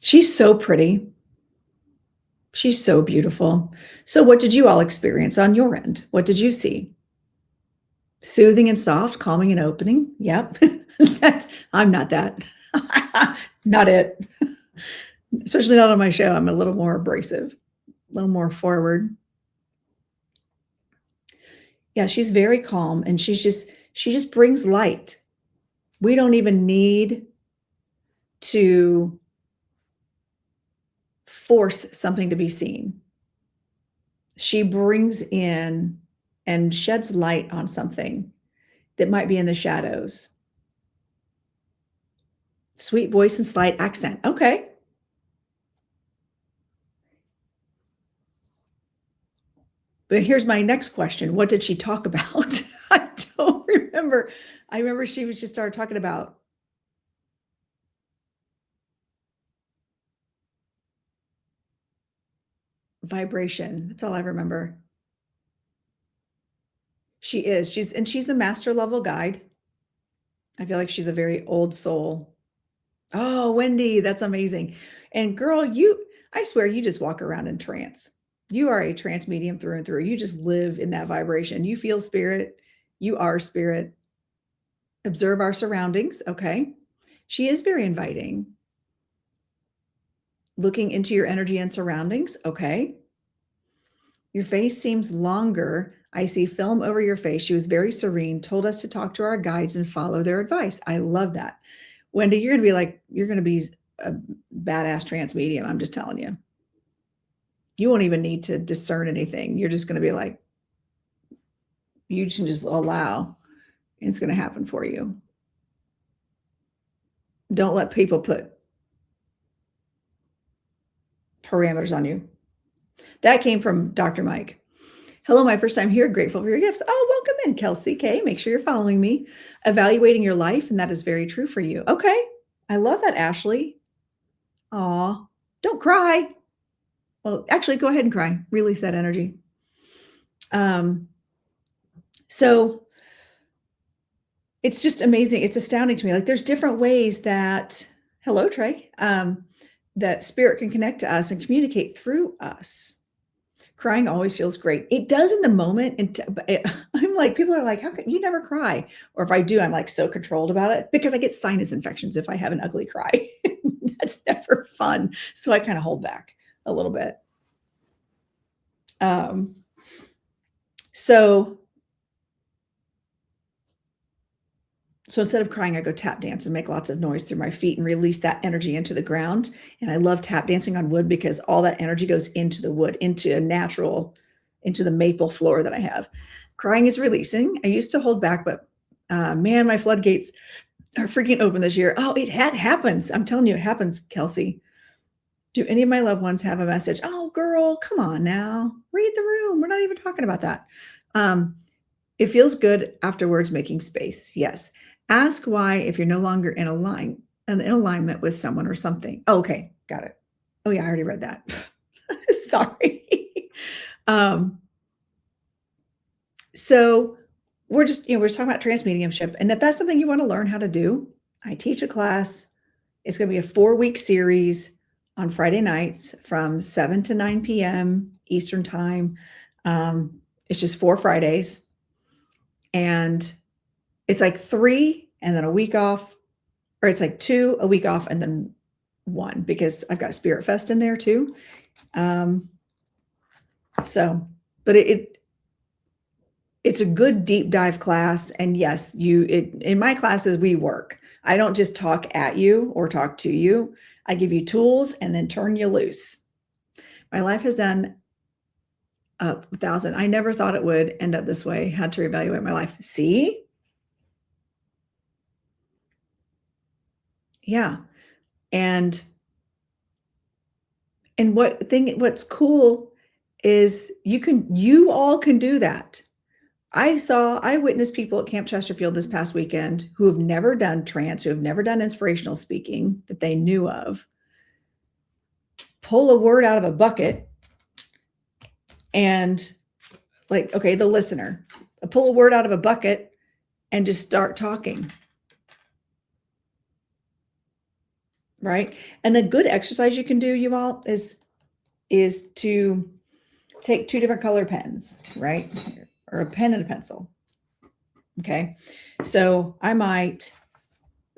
She's so pretty. She's so beautiful. So what did you all experience on your end? What did you see? Soothing and soft, calming and opening. Yep. I'm not that. Not it. Especially not on my show. I'm a little more abrasive, a little more forward. Yeah, she's very calm, and she just brings light. We don't even need to force something to be seen. She brings in and sheds light on something that might be in the shadows. Sweet voice and slight accent. Okay. But here's my next question. What did she talk about? I don't remember. I remember she was just started talking about vibration. That's all I remember. She is. She's a master level guide. I feel like she's a very old soul. Oh, Wendy, that's amazing. And girl, I swear you just walk around in trance. You are a trance medium through and through. You just live in that vibration. You feel spirit. You are spirit. Observe our surroundings. Okay. She is very inviting. Looking into your energy and surroundings. Okay. Your face seems longer. I see film over your face. She was very serene, told us to talk to our guides and follow their advice. I love that. Wendy, you're going to be a badass trance medium. I'm just telling you. You won't even need to discern anything. You're just going to be like, you can just allow, and it's going to happen for you. Don't let people put parameters on you. That came from Dr. Mike. Hello, my first time here. Grateful for your gifts. Oh, welcome in, Kelsey K. Make sure you're following me. Evaluating your life, and that is very true for you. Okay. I love that, Ashley. Aw, don't cry. Well, actually, go ahead and cry. Release that energy. So it's just amazing. It's astounding to me. Like there's different ways that, hello, Trey, that spirit can connect to us and communicate through us. Crying always feels great. It does in the moment. And I'm like, people are like, how can you never cry? Or if I do, I'm like so controlled about it because I get sinus infections if I have an ugly cry. That's never fun. So I kind of hold back a little bit. So instead of crying, I go tap dance and make lots of noise through my feet and release that energy into the ground. And I love tap dancing on wood because all that energy goes into the wood, into the maple floor that I have. Crying is releasing. I used to hold back, but man, my floodgates are freaking open this year. Oh, it happens. I'm telling you, it happens, Kelsey. Do any of my loved ones have a message? Oh, girl, come on now. Read the room. We're not even talking about that. It feels good afterwards making space. Yes. Ask why if you're no longer in alignment with someone or something. Oh, okay. Got it. Oh yeah, I already read that. Sorry. So we're talking about trance mediumship. And if that's something you want to learn how to do, I teach a class. It's going to be a 4-week series on Friday nights from 7 to 9 p.m. Eastern time. It's just 4 Fridays. And it's like 3 and then a week off, or it's like 2, a week off, and then 1 because I've got Spirit Fest in there too. But it's a good deep dive class. And yes, in my classes, we work. I don't just talk at you or talk to you. I give you tools and then turn you loose. My life has done up 1,000. I never thought it would end up this way. Had to reevaluate my life. See? Yeah. And what's cool is you all can do that. I witnessed people at Camp Chesterfield this past weekend who have never done trance, who have never done inspirational speaking that they knew of, pull a word out of a bucket and like, okay, the listener, pull a word out of a bucket and just start talking. Right. And a good exercise you can do, you all, is to take 2 different color pens, right? Or a pen and a pencil. Okay. So I might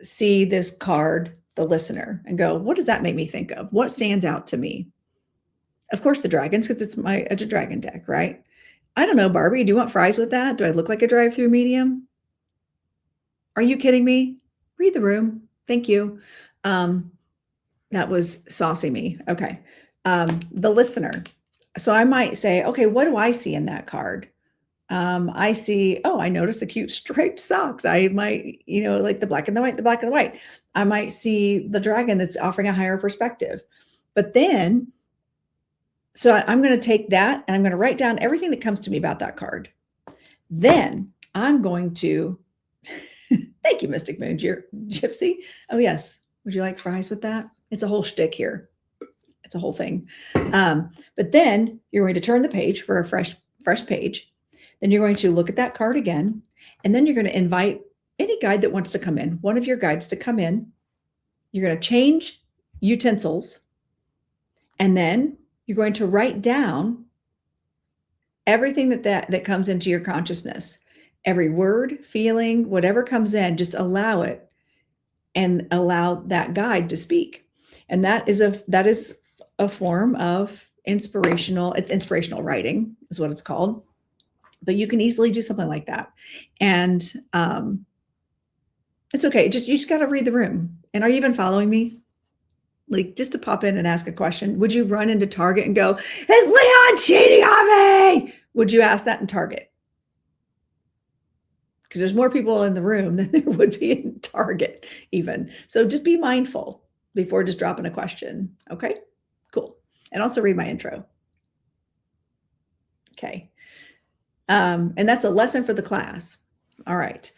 see this card, the listener, and go, what does that make me think of? What stands out to me? Of course, the dragons, because it's a dragon deck, right? I don't know, Barbie, do you want fries with that? Do I look like a drive-through medium? Are you kidding me? Read the room. Thank you. That was saucy me. Okay. The listener. So I might say, okay, what do I see in that card? I see, I noticed the cute striped socks. I might, like the black and the white, the black and the white. I might see the dragon that's offering a higher perspective. But then, so I'm going to take that and I'm going to write down everything that comes to me about that card. Then I'm going to, thank you, Mystic Moon Gypsy. Oh, yes. Would you like fries with that? It's a whole shtick here. It's a whole thing. But then you're going to turn the page for a fresh page. Then you're going to look at that card again. And then you're going to invite any guide that wants to come in, one of your guides to come in. You're going to change utensils. And then you're going to write down everything that comes into your consciousness. Every word, feeling, whatever comes in, just allow it and allow that guide to speak. And that is a form of inspirational. It's inspirational writing is what it's called. But you can easily do something like that. And it's okay. You just got to read the room. And are you even following me? Like, just to pop in and ask a question. Would you run into Target and go, "Is Leon cheating on me?" Would you ask that in Target? Because there's more people in the room than there would be in Target even. So just be mindful before just dropping a question. Okay, cool. And also read my intro. Okay. And that's a lesson for the class. All right.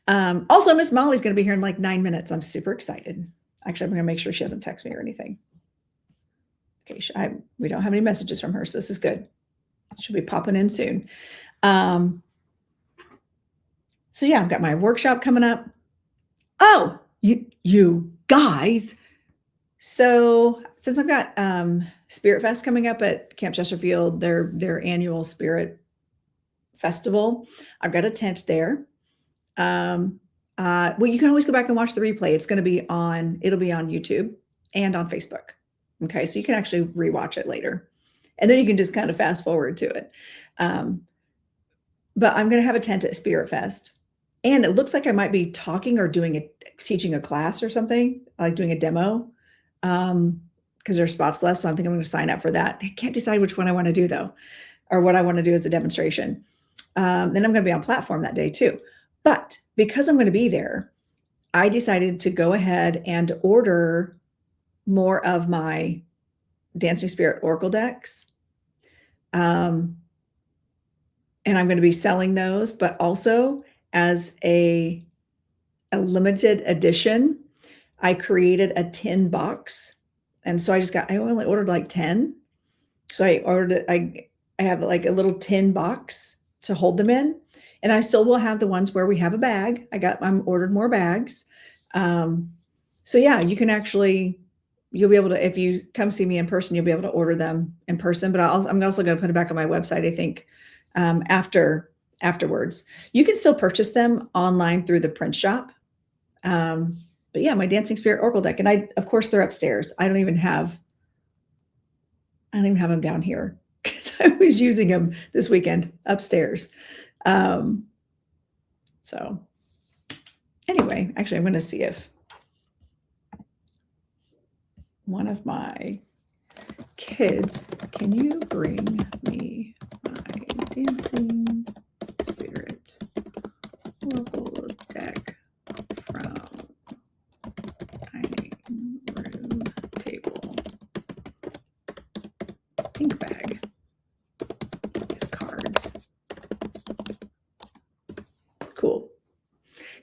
Also, Miss Molly's going to be here in like 9 minutes. I'm super excited. Actually, I'm going to make sure she doesn't text me or anything. Okay. We don't have any messages from her, so this is good. She'll be popping in soon. So yeah, I've got my workshop coming up. Oh, you guys. So since I've got Spirit Fest coming up at Camp Chesterfield, their annual Spirit Festival, I've got a tent there. Well, you can always go back and watch the replay. It'll be on YouTube and on Facebook. Okay. So you can actually rewatch it later. And then you can just kind of fast forward to it. But I'm going to have a tent at Spirit Fest. And it looks like I might be talking or teaching a class or something, like doing a demo. Because there's spots left. So I think I'm going to sign up for that. I can't decide which one I want to do though, or what I want to do as a demonstration. Then I'm going to be on platform that day too. But because I'm going to be there, I decided to go ahead and order more of my Dancing Spirit Oracle decks. And I'm going to be selling those, but also as a limited edition, I created a 10 box. And so I only ordered like 10. So I ordered it. I have like a little 10 box to hold them in. And I still will have the ones where we have a bag. I'm ordered more bags. So yeah, you'll be able to, if you come see me in person, you'll be able to order them in person, but I'm also going to put it back on my website, I think, afterwards. You can still purchase them online through the print shop. But yeah, my Dancing Spirit Oracle deck. And of course they're upstairs. I don't even have them down here because I was using them this weekend upstairs. So anyway, actually, I'm going to see if one of my kids, can you bring me my Dancing Spirit Oracle deck from dining room table? Pink bag with cards. Cool.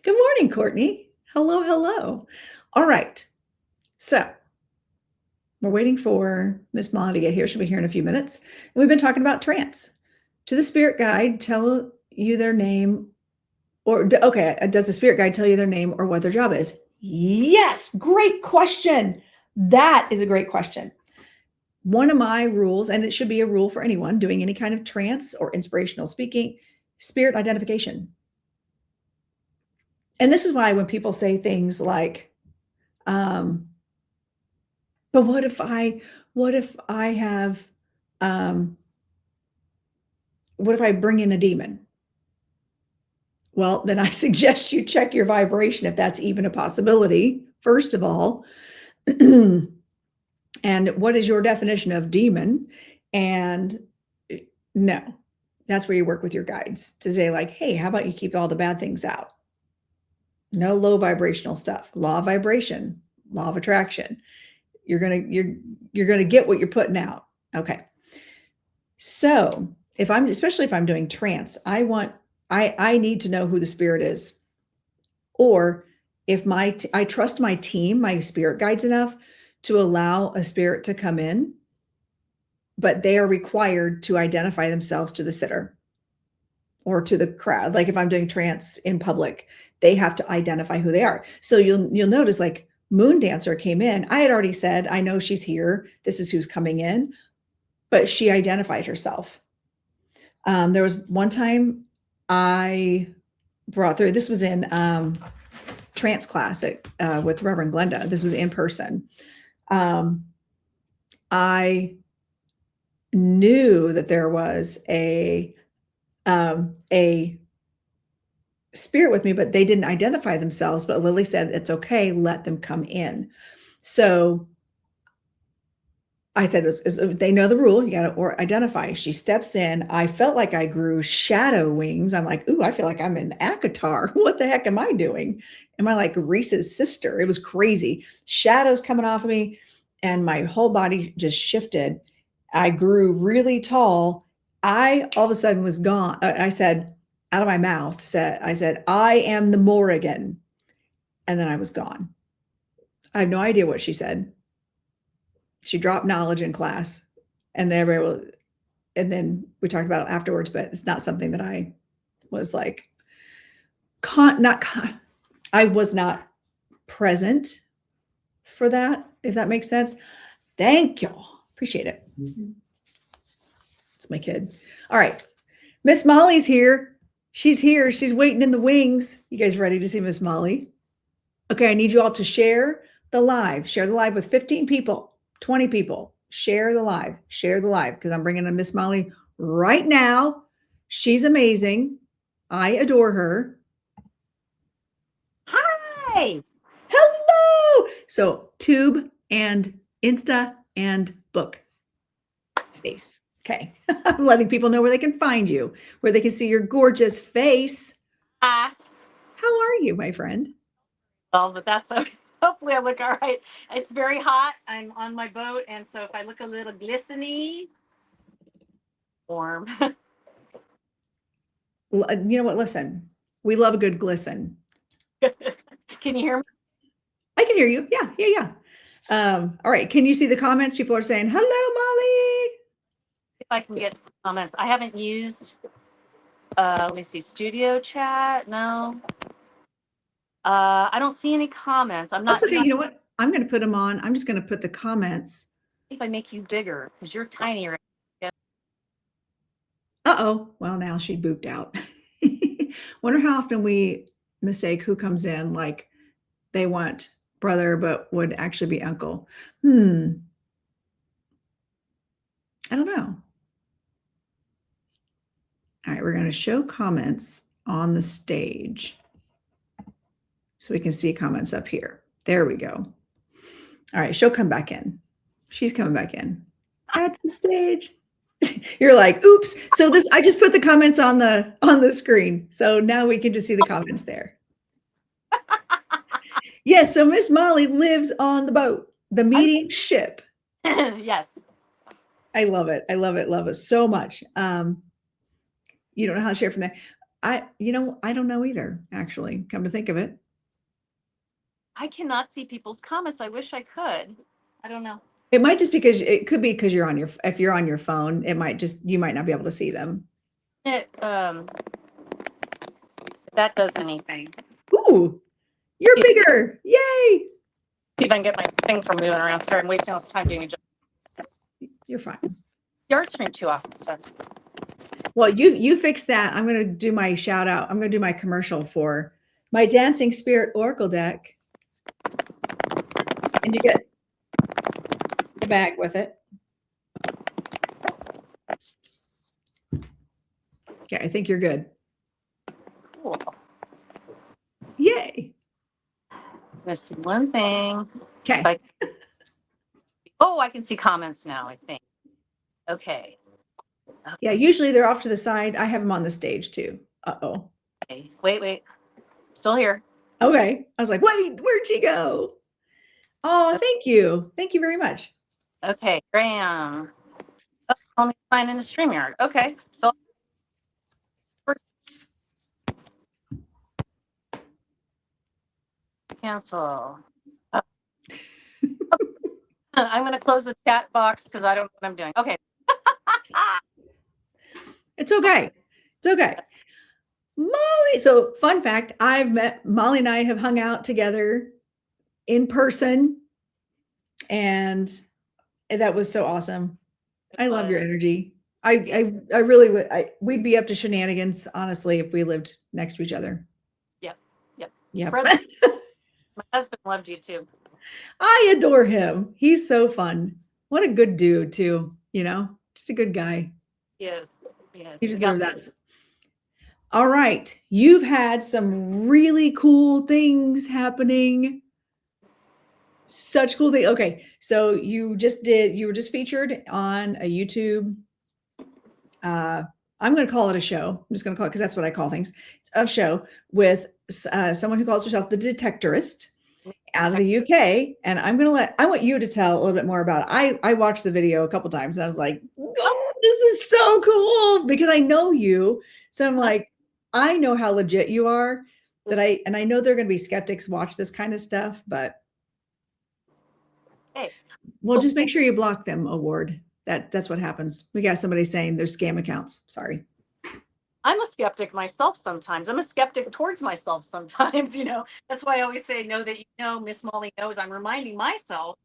Good morning, Courtney. Hello, hello. All right. So we're waiting for Miss Molly to get here. She'll be here in a few minutes. And we've been talking about trance. To the spirit guide, tell you their name does the spirit guide tell you their name or what their job is? Yes. Great question. That is a great question. One of my rules, and it should be a rule for anyone doing any kind of trance or inspirational speaking, spirit identification. And this is why when people say things like, but what if I bring in a demon? Well, then I suggest you check your vibration if that's even a possibility, first of all. And what is your definition of demon? And no, that's where you work with your guides to say like, hey, how about you keep all the bad things out? No low vibrational stuff. Law of vibration, law of attraction. You're gonna get what you're putting out. Okay. So especially if I'm doing trance, I need to know who the spirit is. Or if I trust my team, my spirit guides enough to allow a spirit to come in, but they are required to identify themselves to the sitter or to the crowd. Like if I'm doing trance in public, they have to identify who they are. So you'll notice like Moon Dancer came in. I had already said, I know she's here. This is who's coming in, but she identified herself. There was one time I brought through, this was in trance class with Reverend Glenda. This was in person. I knew that there was a spirit with me, but they didn't identify themselves. But Lily said, it's okay, let them come in. So I said, they know the rule, you got to identify. She steps in. I felt like I grew shadow wings. I'm like, ooh, I feel like I'm in Akatar. What the heck am I doing? Am I like Reese's sister? It was crazy. Shadows coming off of me, and my whole body just shifted. I grew really tall. I all of a sudden was gone. I said, out of my mouth, I said, I am the Morrigan. And then I was gone. I have no idea what she said. She dropped knowledge in class, and then we talked about it afterwards, but it's not something that I was like, I was not present for that, if that makes sense. Thank you. Appreciate it. It's my kid. All right. Miss Molly's here. She's here. She's waiting in the wings. You guys ready to see Miss Molly? Okay. I need you all to share the live. Share the live with 15 people, 20 people. Share the live. Share the live, because I'm bringing in Miss Molly right now. She's amazing. I adore her. Hi. Hello. So Tube and Insta and book face. Okay. I'm letting people know where they can find you, where they can see your gorgeous face. Hi. How are you, my friend? Well, but that's okay. Hopefully I look all right. It's very hot. I'm on my boat, and so if I look a little glisteny, warm. You know what? Listen, we love a good glisten. Can you hear me? I can hear you. Yeah. All right. Can you see the comments? People are saying, hello, Molly. If I can get to the comments. I haven't used, let me see, studio chat. No. I don't see any comments. I'm not. That's okay. You know what? I'm going to put them on. I'm just going to put the comments. If I make you bigger, because you're tiny right now. Uh-oh. Well, now she booped out. Wonder how often we mistake who comes in, like they want brother, but would actually be uncle. I don't know. All right, we're going to show comments on the stage so we can see comments up here. There we go. All right, she'll come back in. She's coming back in at the stage. You're like, oops. So I just put the comments on the screen. So now we can just see the comments there. Yes, so Miss Molly lives on the boat, the Mediumship. Yes. I love it. I love it so much. You don't know how to share from there. I don't know either, actually, come to think of it. I cannot see people's comments. I wish I could. I don't know. It might just because it could be because if you're on your phone, you might not be able to see them. If that does anything. Ooh, you're bigger. Yay. See if I can get my thing from moving around. Sorry, I'm wasting all this time doing a job. You're fine. Yard stream too often. So. Well, you fix that. I'm going to do my shout out. I'm going to do my commercial for my Dancing Spirit Oracle deck. And you get the bag with it. Okay, I think you're good. Cool. Yay. Let's see one thing. Okay. Oh, I can see comments now, I think. Okay. Yeah, usually they're off to the side. I have them on the stage too. Uh-oh. Okay. Wait. Still here. Okay. I was like, wait, where'd she go? Oh, thank you. Thank you very much. Okay, Graham. Oh, let me find in the StreamYard. Okay, so cancel. I'm going to close the chat box because I don't know what I'm doing. Okay. It's okay. It's okay. Molly. So fun fact, Molly and I have hung out together in person, and that was so awesome. I love your energy. I really would. We'd be up to shenanigans, honestly, if we lived next to each other. Yep. My husband loved you too. I adore him. He's so fun. What a good dude too. Just a good guy. Yes. You deserve that. All right. You've had some really cool things happening. Such cool thing. Okay. So you were just featured on a YouTube. I'm going to call it a show. I'm just going to call it, because that's what I call things. It's a show with someone who calls herself the Detectorist out of the UK. And I want you to tell a little bit more about it. I watched the video a couple times and I was like, oh, this is so cool, because I know you. So I'm like, I know how legit you are, and I know there are going to be skeptics watch this kind of stuff, but well, just make sure you block them, Award. That's what happens. We got somebody saying there's scam accounts. Sorry. I'm a skeptic myself sometimes. I'm a skeptic towards myself sometimes, That's why I always say, know that you know. Miss Molly knows. I'm reminding myself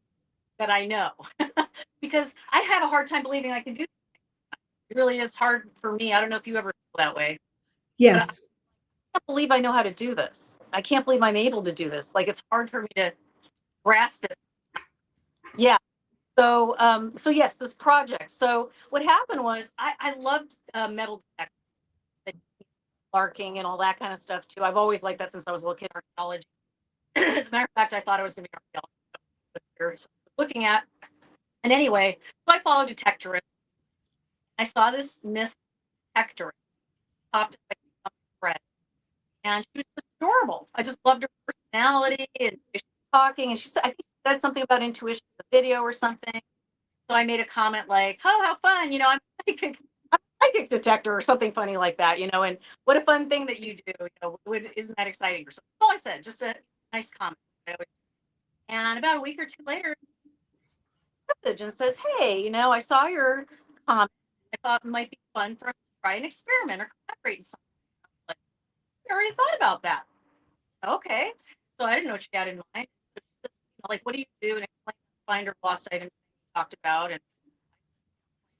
that I know. Because I have a hard time believing I can do this. It really is hard for me. I don't know if you ever feel that way. Yes. I can't believe I know how to do this. I can't believe I'm able to do this. Like, it's hard for me to grasp it. Yeah. So yes, this project. So what happened was I loved metal detectors, larking and all that kind of stuff too. I've always liked that since I was a little kid, archaeology. As a matter of fact, I thought I was going to be archaeologist. So looking at, and anyway, so I followed detectorist. I saw this Miss Detectorist popped up on the thread, and she was just adorable. I just loved her personality, and she was talking, and she said, I think she said something about intuition in the video or something. So I made a comment like, "Oh, how fun! I'm a psychic detector," or something funny like that, And what a fun thing that you do! Isn't that exciting? Or something. That's all I said. Just a nice comment. And about a week or two later, message and says, "Hey, I saw your comment. I thought it might be fun for us to try an experiment or collaborate in something." Like, I already thought about that. Okay, so I didn't know what she had in mind. Like, what do you do? And explain find or lost items we talked about and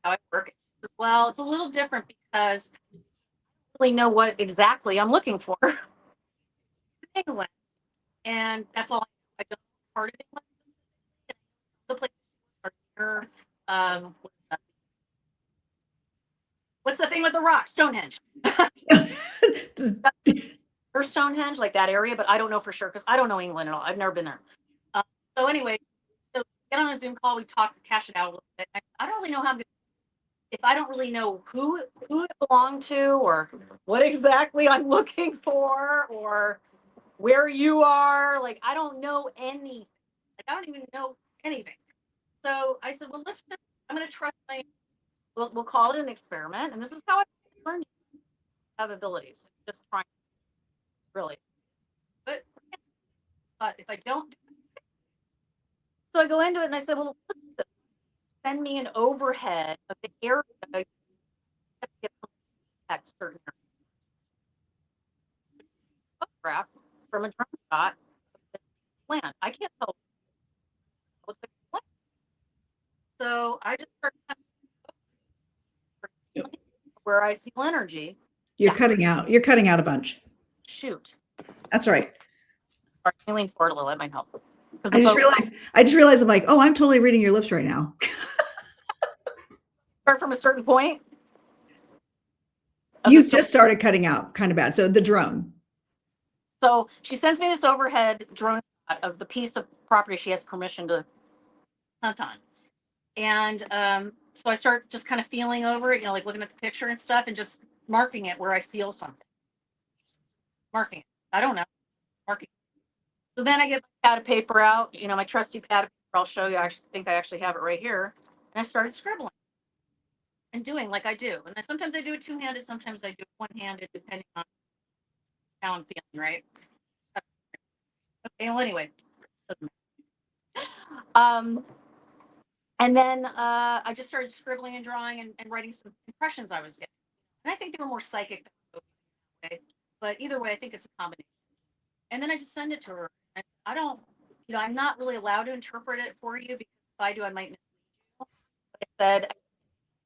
how I work. Well, it's a little different because I don't really know what exactly I'm looking for. England, and that's all I don't know part of England. The places are near, what's the thing with the rock? Stonehenge. Or Stonehenge, like that area, but I don't know for sure because I don't know England at all. I've never been there. So anyway, so get on a Zoom call, we talk, cash it out a little bit. I don't really know how I'm going to, if I don't really know who it belonged to or what exactly I'm looking for or where you are, like I don't know anything. Like I don't even know anything. So I said, well, I'm going to trust we'll call it an experiment. And this is how I learned to have abilities. Just trying, really. But if I don't, so I go into it and I said, well, send me an overhead of the area certain photograph from a drone shot of the land. I can't tell what's the land. So I just started where I feel energy. You're cutting out. You're cutting out a bunch. Shoot. That's right. Or can you lean forward a little? That might help. I just realized I'm like, oh, I'm totally reading your lips right now. Start from a certain point. You just started cutting out kind of bad. So the drone. So she sends me this overhead drone of the piece of property she has permission to hunt on. And so I start just kind of feeling over it, like looking at the picture and stuff and just marking it where I feel something. Marking it. I don't know. Marking it. So then I get my pad of paper out, my trusty pad of paper. I'll show you. I think I actually have it right here. And I started scribbling and doing like I do. And sometimes I do it two-handed, sometimes I do it one-handed, depending on how I'm feeling, right? Okay, well, anyway. And then I just started scribbling and drawing and writing some impressions I was getting. And I think they were more psychic than okay. But either way, I think it's a combination. And then I just send it to her. And I don't, I'm not really allowed to interpret it for you because if I do, I might mislead you. Like I said,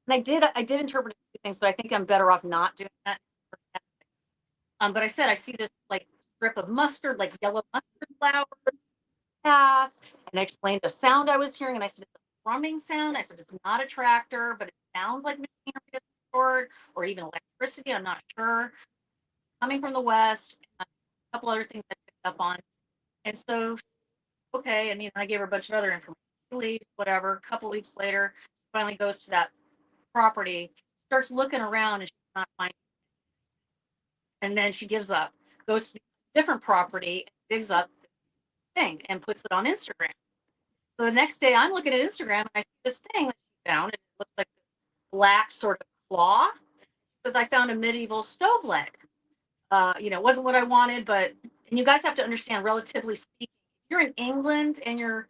and I did interpret a few things, but I think I'm better off not doing that. But I said I see this like strip of mustard, like yellow mustard flower path, and I explained the sound I was hearing, and I said it's a thrumming sound. I said it's not a tractor, but it sounds like machinery of some sort, or even electricity. I'm not sure. Coming from the west, a couple other things I picked up on, and so okay, and I gave her a bunch of other information. She leaves, whatever. A couple weeks later, she finally goes to that property, starts looking around, and she's not finding. And then she gives up, goes to a different property, digs up the thing, and puts it on Instagram. So the next day, I'm looking at Instagram, and I see this thing that she found, and it looks like this black sort of claw. Because I found a medieval stove leg. It wasn't what I wanted, and you guys have to understand, relatively speaking, if you're in England and you're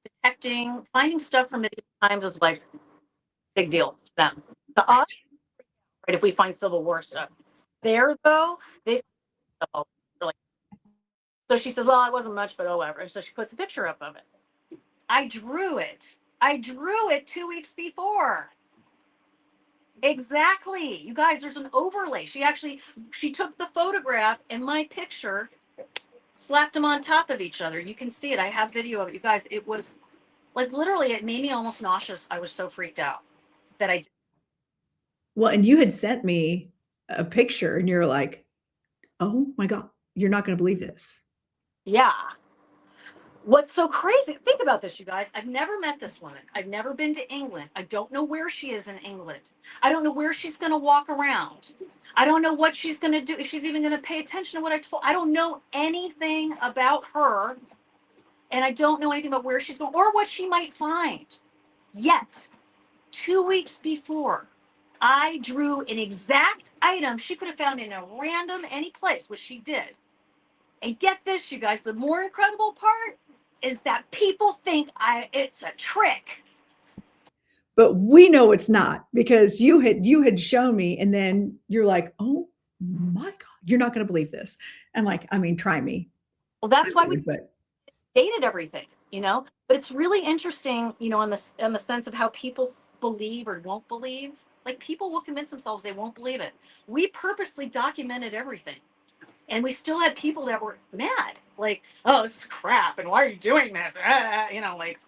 detecting, finding stuff from medieval times is like a big deal to them. To us, right, if we find Civil War stuff. There, though, they like. So she says, well, it wasn't much, but oh, whatever. And so she puts a picture up of it. I drew it 2 weeks before. Exactly. You guys, there's an overlay. She took the photograph and my picture, slapped them on top of each other. You can see it. I have video of it. You guys, it was like literally, it made me almost nauseous. I was so freaked out that I did. Well, and you had sent me a picture and you're like, oh my God, you're not going to believe this. Yeah. What's so crazy? Think about this, you guys. I've never met this woman. I've never been to England. I don't know where she is in England. I don't know where she's going to walk around. I don't know what she's going to do, if she's even going to pay attention to what I told. I don't know anything about her. And I don't know anything about where she's going or what she might find. Yet, 2 weeks before, I drew an exact item she could have found in a random any place, which she did. And get this, you guys, the more incredible part is that people think it's a trick. But we know it's not, because you had shown me, and then you're like, oh my God, you're not going to believe this. I'm like, I mean, try me. Well, that's why we dated everything, but it's really interesting, in the sense of how people believe or won't believe. Like, people will convince themselves they won't believe it. We purposely documented everything. And we still had people that were mad, like, oh, this is crap, and why are you doing this?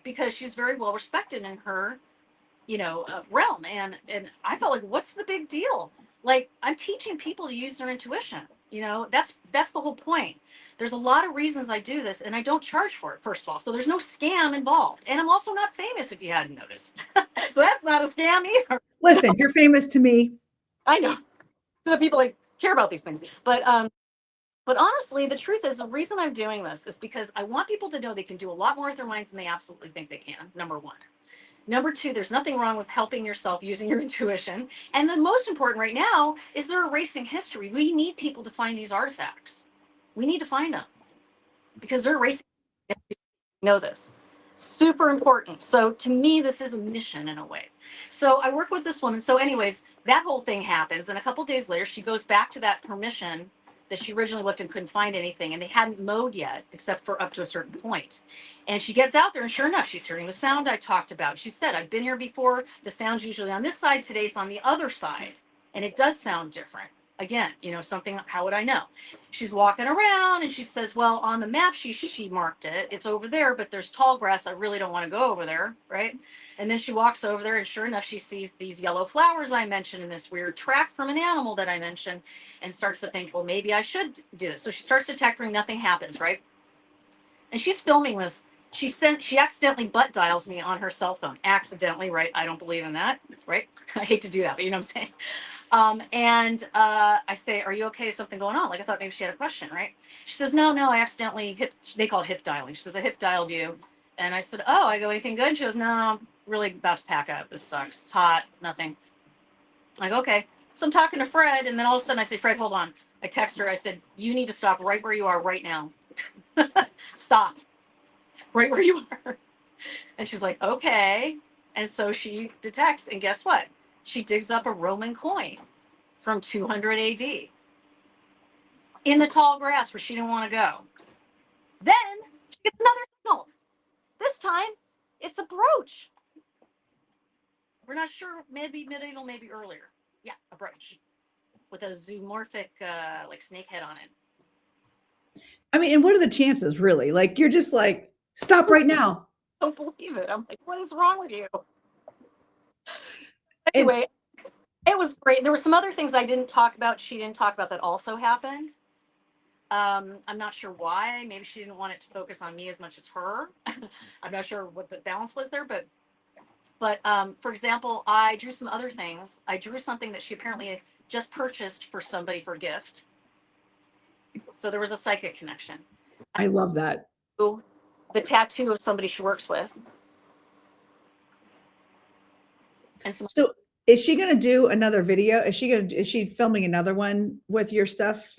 Because she's very well respected in her, realm. And I felt like, what's the big deal? Like, I'm teaching people to use their intuition. That's the whole point. There's a lot of reasons I do this, and I don't charge for it, first of all. So there's no scam involved. And I'm also not famous, if you hadn't noticed. So that's not a scam either. Listen, you're famous to me. I know. To the people that care about these things. But honestly, the truth is, the reason I'm doing this is because I want people to know they can do a lot more with their minds than they absolutely think they can, number one. Number two, there's nothing wrong with helping yourself using your intuition. And the most important right now is they're erasing history. We need people to find these artifacts. We need to find them because they're erasing history. Know this. Super important. So to me, this is a mission in a way. So I work with this woman. So anyways, that whole thing happens. And a couple of days later, she goes back to that permission that she originally looked and couldn't find anything, and they hadn't mowed yet, except for up to a certain point. And she gets out there, and sure enough, she's hearing the sound I talked about. She said, I've been here before. The sound's usually on this side. Today it's on the other side, and it does sound different. Again, something, how would I know? She's walking around, and she says, well, on the map, she marked it. It's over there, but there's tall grass. I really don't want to go over there, right? And then she walks over there, and sure enough, she sees these yellow flowers I mentioned in this weird track from an animal that I mentioned, and starts to think, well, maybe I should do this. So she starts detecting, nothing happens, right? and she's filming this. She accidentally butt dials me on her cell phone. Accidentally, right? I don't believe in that, right? I hate to do that, but you know what I'm saying? I say, "Are you okay? Is something going on?" Like I thought maybe she had a question, right? She says, "No, I accidentally hip." They call it hip dialing. She says, "I hip dialed you," and I said, "Oh." I go, "Anything good?" She goes, "No, I'm really about to pack up. This sucks. It's hot. Nothing." I go, "Okay." So I'm talking to Fred, and then all of a sudden I say, "Fred, hold on." I text her. I said, "You need to stop right where you are right now. Stop right where you are." And she's like, "Okay." And so she detects, and guess what? She digs up a Roman coin from 200 AD in the tall grass where she didn't want to go. Then she gets another signal. This time, it's a brooch. We're not sure, maybe medieval, maybe earlier. Yeah, a brooch with a zoomorphic, like snake head on it. I mean, and what are the chances, really? Like, you're just like, stop right now. I don't believe it. I'm like, what is wrong with you? And Anyway, it was great. There were some other things I didn't talk about. She didn't talk about that also happened. I'm not sure why. Maybe she didn't want it to focus on me as much as her. I'm not sure what the balance was there, but for example, I drew some other things. I drew something that she apparently just purchased for somebody for a gift. So there was a psychic connection. I love that. The tattoo of somebody she works with. And So is she going to do another video? Is she filming another one with your stuff?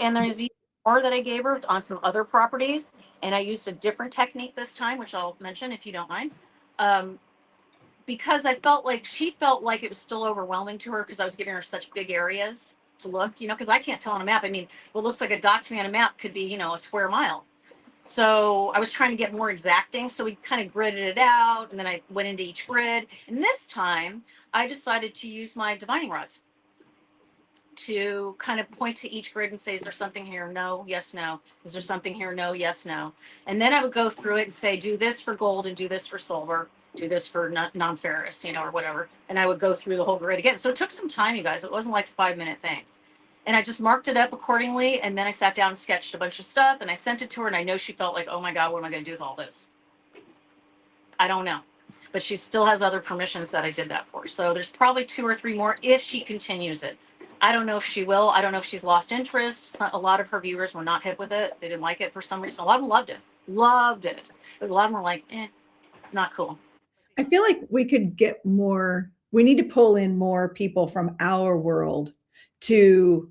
and there's even more that I gave her on some other properties. And I used a different technique this time, which I'll mention if you don't mind. Because she felt like it was still overwhelming to her because I was giving her such big areas to look, because I can't tell on a map. I mean, what looks like a dot to me on a map could be, a square mile. So I was trying to get more exacting. So we kind of gridded it out, and then I went into each grid. And this time I decided to use my divining rods to kind of point to each grid and say, is there something here? No, yes, no. Is there something here? No, yes, no. And then I would go through it and say, do this for gold and do this for silver. Do this for non-ferrous, or whatever. And I would go through the whole grid again. So it took some time, you guys. It wasn't like a 5-minute thing. And I just marked it up accordingly. And then I sat down and sketched a bunch of stuff. And I sent it to her. And I know she felt like, oh my God, what am I going to do with all this? I don't know. But she still has other permissions that I did that for. So there's probably 2 or 3 more if she continues it. I don't know if she will. I don't know if she's lost interest. A lot of her viewers were not hip with it. They didn't like it for some reason. A lot of them loved it. Loved it. But a lot of them were like, not cool. I feel like we could get more, we need to pull in more people from our world to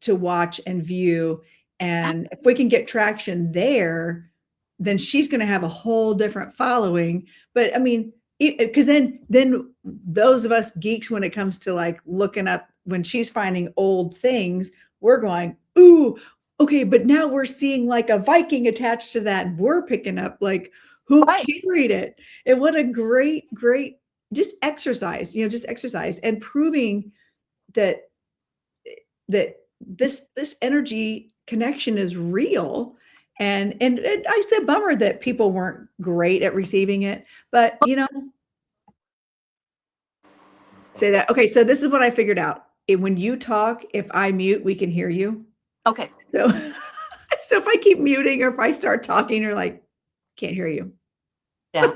watch and view. And if we can get traction there, then she's going to have a whole different following. But I mean, because then those of us geeks, when it comes to like looking up, when she's finding old things, we're going, ooh, okay, but now we're seeing like a Viking attached to that, and we're picking up like who carried it. And what a great just exercise, just exercise and proving that this energy connection is real. And I said bummer that people weren't great at receiving it, but say that. Okay, so this is what I figured out. When you talk, if I mute, we can hear you. Okay. So if I keep muting or if I start talking, you're like, can't hear you. Yeah.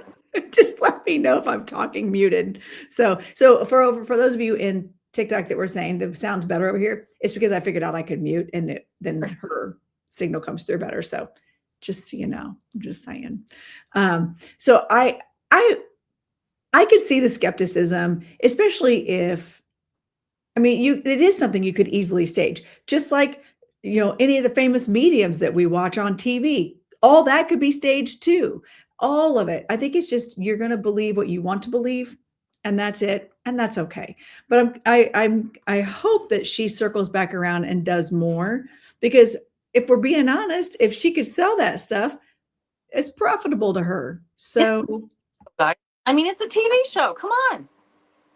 Just let me know if I'm talking muted. So for those of you in TikTok that were saying the sound's better over here, it's because I figured out I could mute and then her signal comes through better. So just so you know, I'm just saying. So I could see the skepticism, especially if, it is something you could easily stage, just like, any of the famous mediums that we watch on TV, all that could be staged too. All of it. I think it's just, you're going to believe what you want to believe, and that's it. And that's okay. But I hope that she circles back around and does more, because if we're being honest, if she could sell that stuff, it's profitable to her. So it's a TV show. Come on.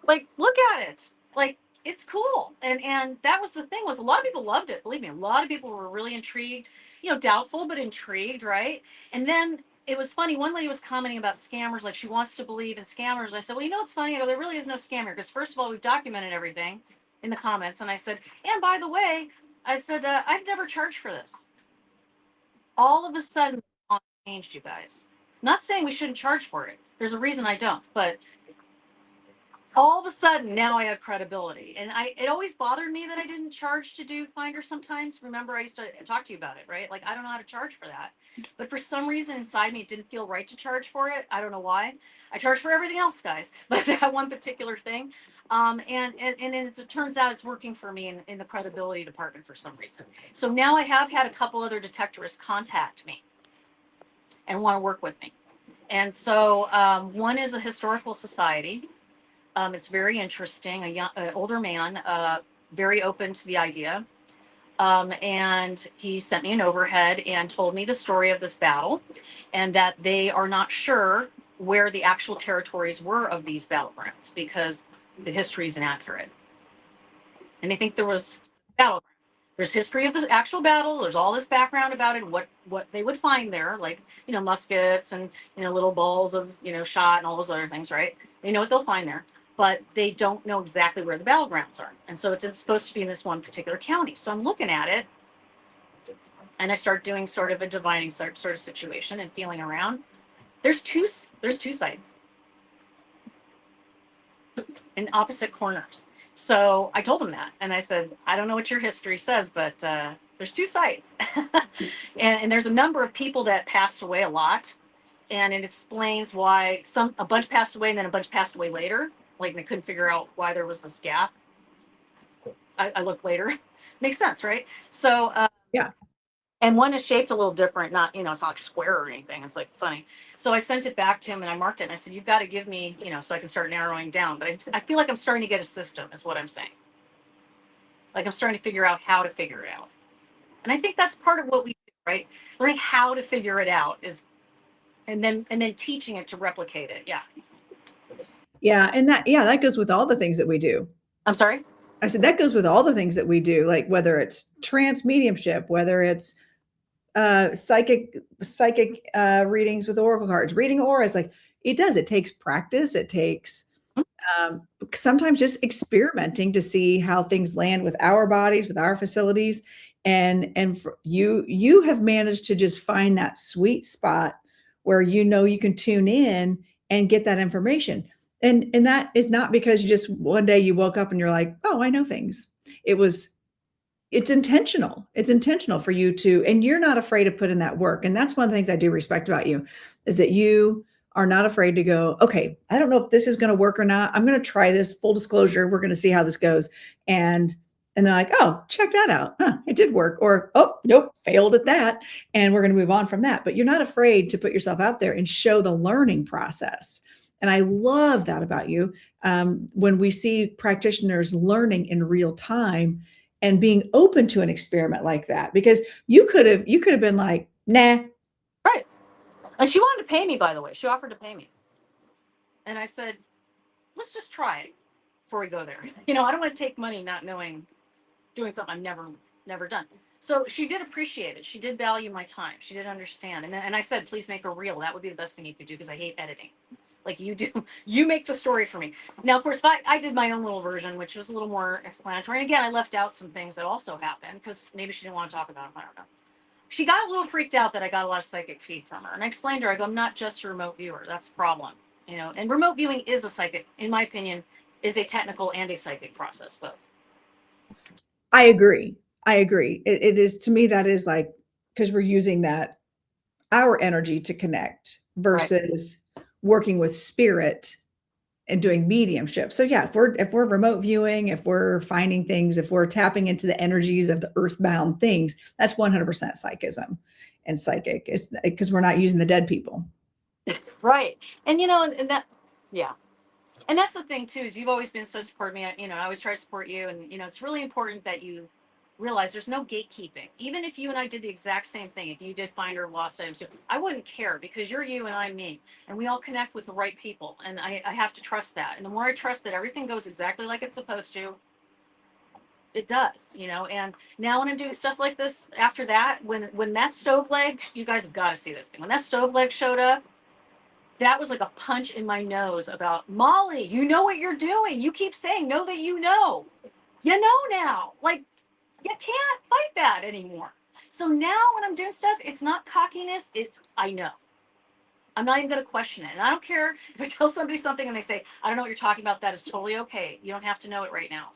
Like, look at it. Like, it's cool. And that was the thing, was a lot of people loved it. Believe me, a lot of people were really intrigued, doubtful, but intrigued. Right. And then it was funny. One lady was commenting about scammers. Like, she wants to believe in scammers. I said, well, it's funny. I go, there really is no scammer. Because first of all, we've documented everything in the comments. And I said, and by the way, I've never charged for this. All of a sudden on changed, you guys. Not saying we shouldn't charge for it. There's a reason I don't, but all of a sudden now I have credibility. And it always bothered me that I didn't charge to do Finder sometimes. Remember, I used to talk to you about it, right? Like, I don't know how to charge for that. But for some reason inside me, it didn't feel right to charge for it. I don't know why. I charge for everything else, guys, but that one particular thing. And as it turns out, it's working for me in the credibility department for some reason. So now I have had a couple other detectorists contact me and want to work with me. And so one is a historical society. It's very interesting. An older man, very open to the idea. And he sent me an overhead and told me the story of this battle, and that they are not sure where the actual territories were of these battlegrounds because the history is inaccurate. And they think there was battleground. There's history of the actual battle. There's all this background about it, what they would find there, like, muskets and, little balls of, shot and all those other things, right? They know what they'll find there, but they don't know exactly where the battlegrounds are. And so it's supposed to be in this one particular county. So I'm looking at it and I start doing sort of a divining sort of situation and feeling around. There's two sites in opposite corners. So I told him that, and I said, I don't know what your history says, but there's two sites. and there's a number of people that passed away a lot, and it explains why a bunch passed away and then a bunch passed away later. Like, they couldn't figure out why there was this gap. I looked later. Makes sense, right? So Yeah. And one is shaped a little different, not, it's not like square or anything. It's like funny. So I sent it back to him and I marked it and I said, you've got to give me, so I can start narrowing down. But I feel like I'm starting to get a system is what I'm saying. Like, I'm starting to figure out how to figure it out. And I think that's part of what we do, right? Learning how to figure it out and then teaching it to replicate it. Yeah. Yeah. And that goes with all the things that we do. I'm sorry? I said, that goes with all the things that we do, like whether it's trance mediumship, whether it's psychic readings with oracle cards, reading auras. Like, it takes practice. It takes sometimes just experimenting to see how things land with our bodies, with our facilities. And for you have managed to just find that sweet spot where you can tune in and get that information. And that is not because you just one day you woke up and you're like, oh, I know things. It's intentional. It's intentional for you to, and you're not afraid to put in that work. And that's one of the things I do respect about you, is that you are not afraid to go, okay, I don't know if this is going to work or not. I'm going to try this. Full disclosure, we're going to see how this goes. And they're like, oh, check that out. Huh, it did work. Or, oh, nope, failed at that. And we're going to move on from that. But you're not afraid to put yourself out there and show the learning process. And I love that about you. When we see practitioners learning in real time and being open to an experiment like that, because you could have been like, nah. Right. And she wanted to pay me, by the way. She offered to pay me. And I said, let's just try it before we go there. I don't want to take money not knowing, doing something I've never done. So she did appreciate it. She did value my time. She did understand. And I said, please make a reel. That would be the best thing you could do, because I hate editing. Like you do, you make the story for me. Now, of course, I did my own little version, which was a little more explanatory. And again, I left out some things that also happened because maybe she didn't want to talk about them. I don't know. She got a little freaked out that I got a lot of psychic feed from her. And I explained to her, I go, I'm not just a remote viewer. That's the problem. And remote viewing is a psychic, in my opinion, is a technical and a psychic process, both. I agree. It is, to me, that is like, because we're using our energy to connect versus working with spirit and doing mediumship. So yeah, if we're remote viewing, if we're finding things, if we're tapping into the energies of the earthbound things, that's 100% psychism and psychic. It's because we're not using the dead people. Right. And and that, yeah. And that's the thing too, is you've always been so supportive of me. I always try to support you. And it's really important that you realize there's no gatekeeping. Even if you and I did the exact same thing, if you did Finder of Lost Items too, I wouldn't care, because you're you and I'm me, and we all connect with the right people. And I have to trust that. And the more I trust that everything goes exactly like it's supposed to, it does, and now when I'm doing stuff like this, after that, when that stove leg, you guys have got to see this thing. When that stove leg showed up, that was like a punch in my nose about, Molly, you know what you're doing. You keep saying, know that you know now. Like, you can't fight that anymore. So now when I'm doing stuff, it's not cockiness. It's, I know. I'm not even going to question it. And I don't care if I tell somebody something and they say, I don't know what you're talking about. That is totally okay. You don't have to know it right now.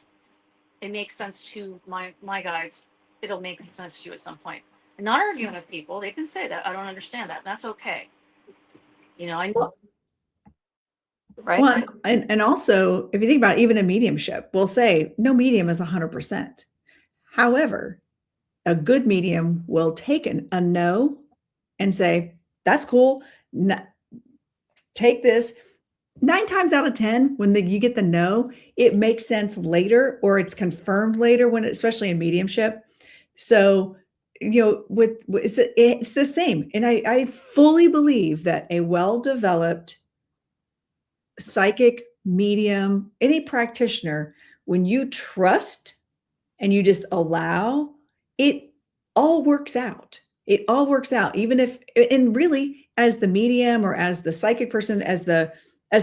It makes sense to my guides. It'll make sense to you at some point. And not arguing with people. They can say that. I don't understand that. That's okay. You know, I know. Well, Right? well, and also, if you think about it, even a mediumship, we'll say no medium is 100%. However, a good medium will take a no and say, that's cool. Take this. 9 times out of 10, when you get the no, it makes sense later, or it's confirmed later, when especially in mediumship. So, it's the same. And I fully believe that a well-developed psychic medium, any practitioner, when you trust and you just allow, it all works out. It all works out. Even if, and really, as the medium or as the psychic person, as the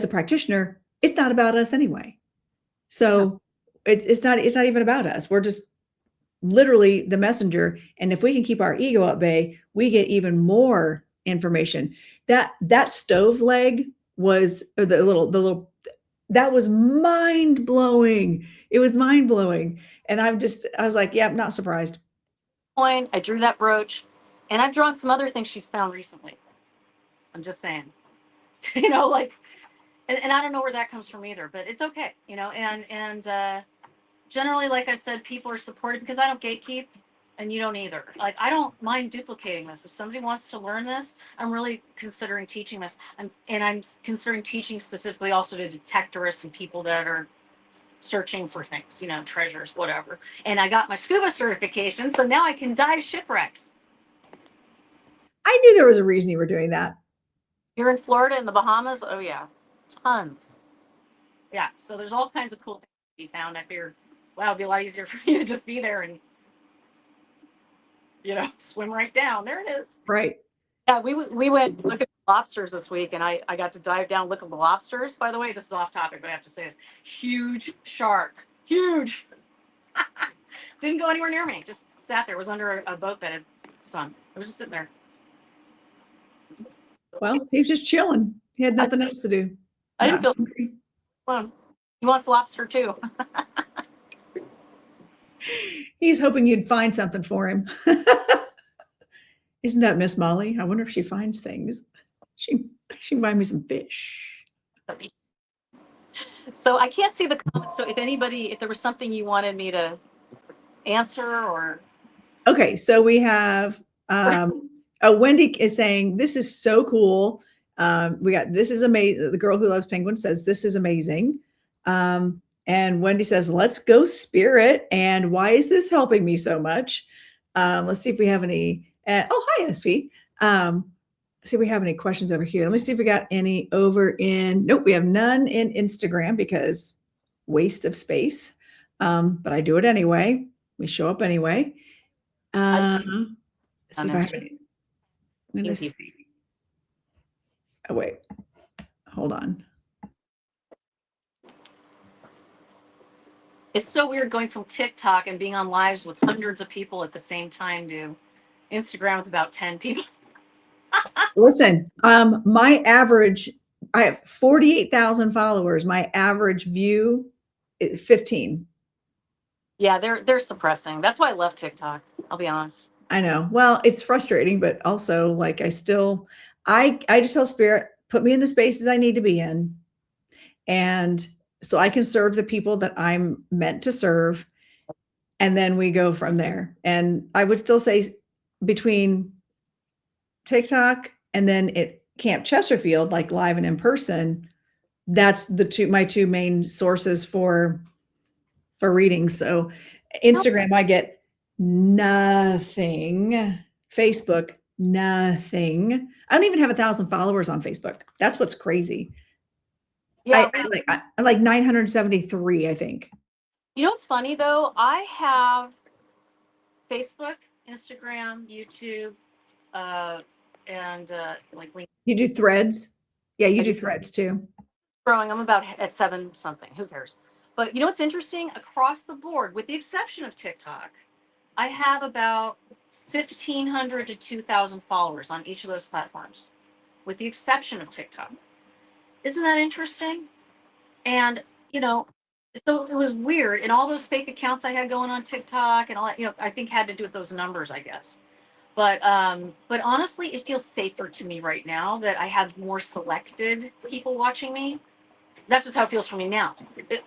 practitioner, it's not about us anyway. So it's not even about us. We're just literally the messenger. And if we can keep our ego at bay, we get even more information. That stove leg was, or the little that was mind blowing. It was mind blowing. And I was like, yeah, I'm not surprised. Coin, I drew that brooch, and I've drawn some other things she's found recently. I'm just saying, you know, like, and I don't know where that comes from either, but it's okay, you know, and generally, like I said, people are supportive because I don't gatekeep, and you don't either. Like, I don't mind duplicating this. If somebody wants to learn this, I'm really considering teaching this. And I'm considering teaching specifically also to detectorists and people that are searching for things, you know, treasures, whatever. And I got my scuba certification, so now I can dive shipwrecks. I knew there was a reason you were doing that. You're in Florida and the Bahamas? Oh, yeah. Tons. Yeah, so there's all kinds of cool things to be found. I figured, wow, it'd be a lot easier for me to just be there and, you know, swim right down. There it is. Right. Yeah, we went look at lobsters this week, and I got to dive down, look at the lobsters. By the way, this is off topic, but I have to say this. Huge shark. Huge. Didn't go anywhere near me. Just sat there. It was under a boat that had sunk. It was just sitting there. Well, he was just chilling. He had nothing else to do. I didn't feel alone. He wants lobster too. He's hoping you'd find something for him. Isn't that Miss Molly? I wonder if she finds things. She can buy me some fish. So I can't see the comments. So if there was something you wanted me to answer or. Okay, so we have Wendy is saying, this is so cool. We got, this is amazing. The girl who loves penguins says, this is amazing. And Wendy says, let's go spirit. And why is this helping me so much? Let's see if we have any. Oh, hi, SP. See if we have any questions over here. Let me see if we got any over in. Nope, we have none in Instagram because waste of space. But I do it anyway. We show up anyway. Let's see if I have any. Let me see. Oh, wait. Hold on. It's so weird going from TikTok and being on lives with hundreds of people at the same time to Instagram with about 10 people. Listen, my average, I have 48,000 followers. My average view is 15. Yeah, they're suppressing. That's why I love TikTok. I'll be honest. I know. Well, it's frustrating, but also like I just tell spirit, put me in the spaces I need to be in. And so I can serve the people that I'm meant to serve. And then we go from there. And I would still say between TikTok and then at Camp Chesterfield, like live and in person, that's my two main sources for readings. So Instagram, I get nothing. Facebook, nothing. I don't even have 1,000 followers on Facebook. That's what's crazy. Yeah, I like 973, I think. You know what's funny though? I have Facebook, Instagram, YouTube, and like LinkedIn. You do threads? Yeah, you do threads too. Growing, I'm about at 7 something. Who cares? But you know what's interesting? Across the board, with the exception of TikTok, I have about 1,500 to 2,000 followers on each of those platforms, with the exception of TikTok. Isn't that interesting? And, so it was weird. And all those fake accounts I had going on TikTok and all that, I think had to do with those numbers, I guess. But honestly, it feels safer to me right now that I have more selected people watching me. That's just how it feels for me now.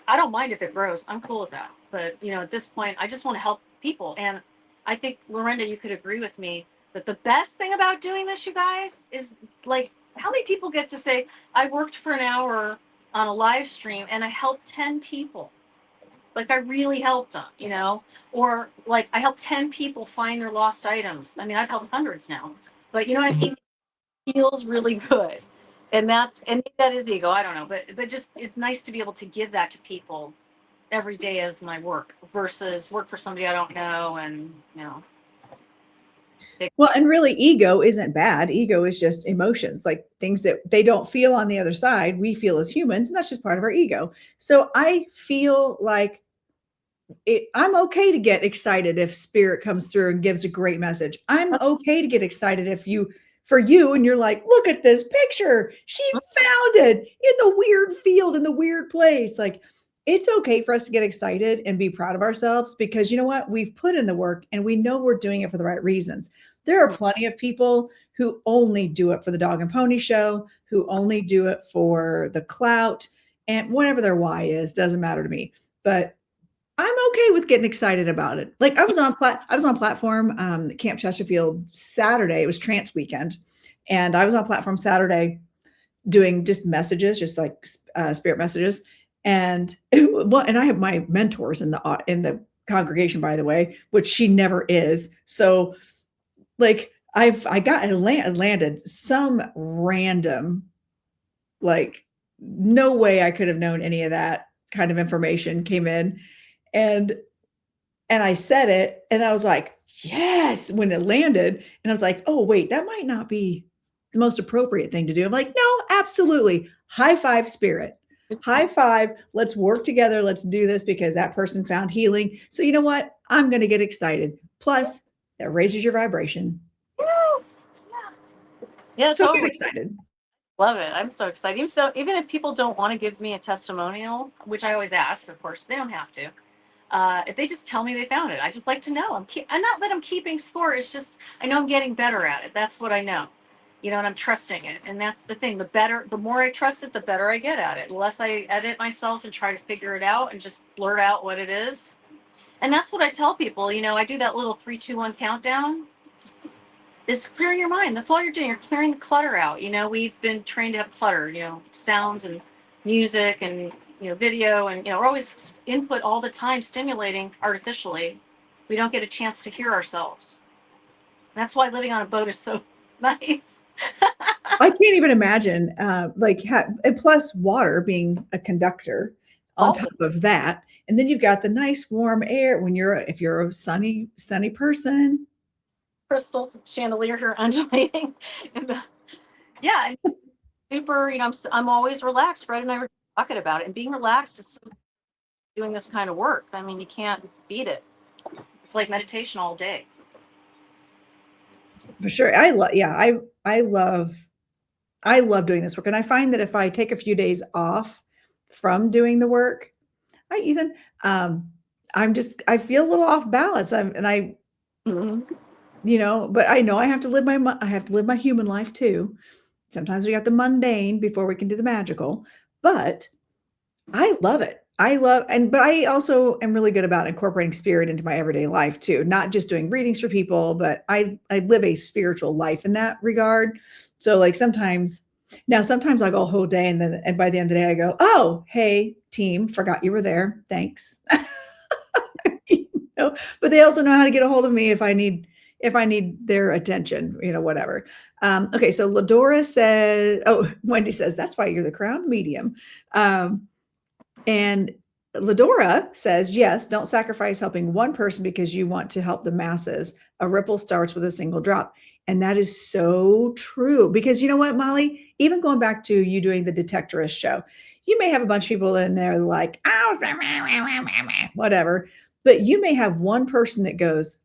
I don't mind if it grows. I'm cool with that. But, at this point, I just want to help people. And I think, Lorenda, you could agree with me that the best thing about doing this, you guys, is like, how many people get to say, I worked for an hour on a live stream and I helped 10 people. Like I really helped them, or like I helped 10 people find their lost items. I mean, I've helped hundreds now, but you know what I mean? It feels really good. And that is ego. I don't know, but just it's nice to be able to give that to people every day as my work versus work for somebody I don't know. And, Well, and really ego isn't bad. Ego is just emotions, like things that they don't feel on the other side. We feel as humans, and that's just part of our ego. So I feel like I'm okay to get excited if spirit comes through and gives a great message. I'm okay to get excited for you and you're like, look at this picture. She found it in the weird field, in the weird place. Like, it's okay for us to get excited and be proud of ourselves because you know what? We've put in the work and we know we're doing it for the right reasons. There are plenty of people who only do it for the dog and pony show, who only do it for the clout, and whatever their why is, doesn't matter to me. But I'm okay with getting excited about it. Like I was on platform Camp Chesterfield Saturday. It was Trance Weekend, and I was on platform Saturday doing just messages, just like spirit messages. And I have my mentors in the congregation, by the way, which she never is. So, like I landed some random, like no way I could have known any of that kind of information came in. And I said it and I was like, yes, when it landed. And I was like, oh, wait, that might not be the most appropriate thing to do. I'm like, no, absolutely. High five, spirit. High five. Let's work together. Let's do this because that person found healing. So you know what? I'm going to get excited. Plus, that raises your vibration. Yes. Yeah, so totally. Get excited. Love it. I'm so excited. Even if people don't want to give me a testimonial, which I always ask, of course, they don't have to. If they just tell me they found it, I just like to know. I'm not that I'm keeping score. It's just, I know I'm getting better at it. That's what I know, and I'm trusting it. And that's the thing. The more I trust it, the better I get at it. The less I edit myself and try to figure it out and just blurt out what it is. And that's what I tell people. I do that little 3, 2, 1 countdown. It's clearing your mind. That's all you're doing. You're clearing the clutter out. We've been trained to have clutter, sounds and music and video, and we're always input all the time, stimulating artificially. We don't get a chance to hear ourselves. That's why living on a boat is so nice. I can't even imagine, and plus water being a conductor on top of that, and then you've got the nice warm air if you're a sunny person. Crystal chandelier here undulating, and super. I'm always relaxed. Fred and I were talking about it, and being relaxed is doing this kind of work. I mean, you can't beat it. It's like meditation all day. For sure. I love doing this work. And I find that if I take a few days off from doing the work, I feel a little off balance. But I know I have to live my human life too. Sometimes we got the mundane before we can do the magical, but I love it. But I also am really good about incorporating spirit into my everyday life too. Not just doing readings for people, but I live a spiritual life in that regard. So like sometimes I'll go a whole day and by the end of the day I go, oh, hey team, forgot you were there. Thanks. But they also know how to get a hold of me if I need their attention, whatever. Okay. So Wendy says, that's why you're the crowned medium. And Ladora says, yes, don't sacrifice helping one person because you want to help the masses. A ripple starts with a single drop. And that is so true because you know what, Molly, even going back to you doing the detectorist show, you may have a bunch of people in there like, oh, whatever, but you may have one person that goes,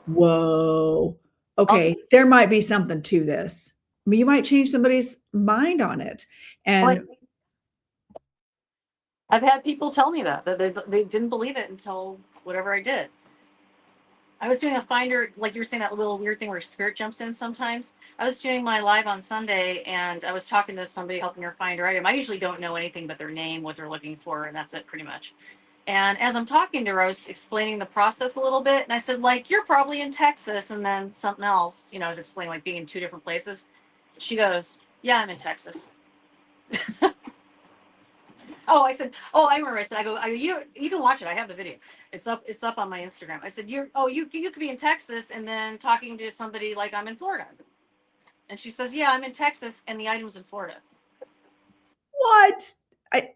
Whoa. Okay. There might be something to this. I mean, you might change somebody's mind on it. And I've had people tell me that they didn't believe it until whatever I did. I was doing a finder, like you were saying, that little weird thing where spirit jumps in sometimes. I was doing my live on Sunday and I was talking to somebody helping her find her item. I usually don't know anything but their name, what they're looking for, and that's it pretty much. And as I'm talking to her, I was explaining the process a little bit. And I said, like, you're probably in Texas, and then something else. I was explaining like being in 2 different places. She goes, yeah, I'm in Texas. Oh, I said, oh, I remember. I said, you can watch it. I have the video. It's up on my Instagram. I said, you could be in Texas and then talking to somebody like I'm in Florida. And she says, yeah, I'm in Texas and the item's in Florida. What? I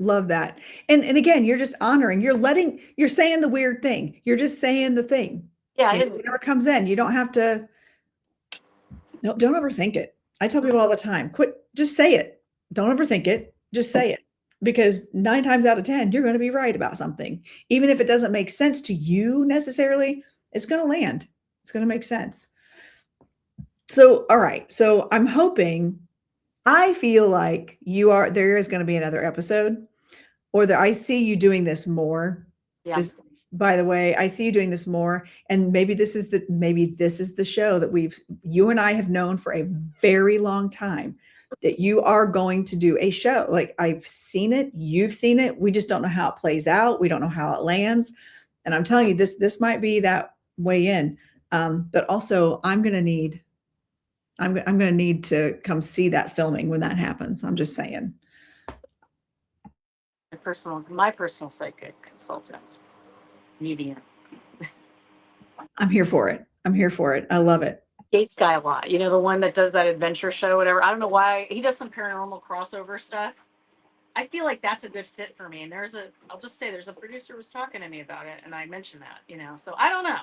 love that. And again, you're just honoring, you're saying the weird thing. You're just saying the thing. Yeah, whatever comes in, you don't have to, no, don't overthink it. I tell people all the time, just say it. Don't overthink it. Just say it. Because 9 times out of 10, you're going to be right about something. Even if it doesn't make sense to you necessarily, it's going to land. It's going to make sense. So, all right. So I'm hoping, I feel like there is going to be another episode, or that I see you doing this more. Yeah. Just by the way, I see you doing this more. And maybe this is the show that you and I have known for a very long time, that you are going to do a show. Like, I've seen it, you've seen it. We just don't know how it plays out. We don't know how it lands. And I'm telling you, this might be that way in. But also I'm going to need to come see that filming when that happens. I'm just saying. My personal psychic consultant, medium. I'm here for it. I love it. Gates guy a lot. The one that does that adventure show, whatever. I don't know why he does some paranormal crossover stuff. I feel like that's a good fit for me. And I'll just say there's a producer who was talking to me about it, and I mentioned that, so I don't know.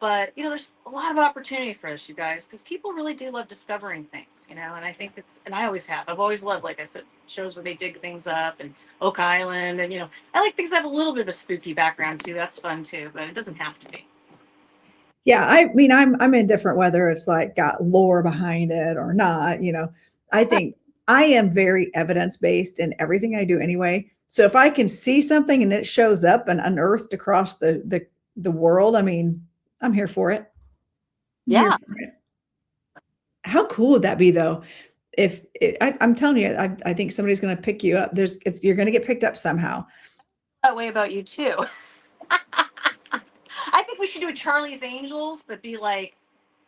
But, there's a lot of opportunity for this, you guys, because people really do love discovering things, and I think and I always have. I've always loved, like I said, shows where they dig things up, and Oak Island, and, I like things that have a little bit of a spooky background too. That's fun too, but it doesn't have to be. Yeah, I mean, I'm indifferent whether it's like got lore behind it or not. I think I am very evidence-based in everything I do anyway. So if I can see something and it shows up and unearthed across the world, I mean, I'm here for it. Yeah. How cool would that be though? I'm telling you, I think somebody's going to pick you up. You're going to get picked up somehow. That way about you too. I think we should do a Charlie's Angels, but be like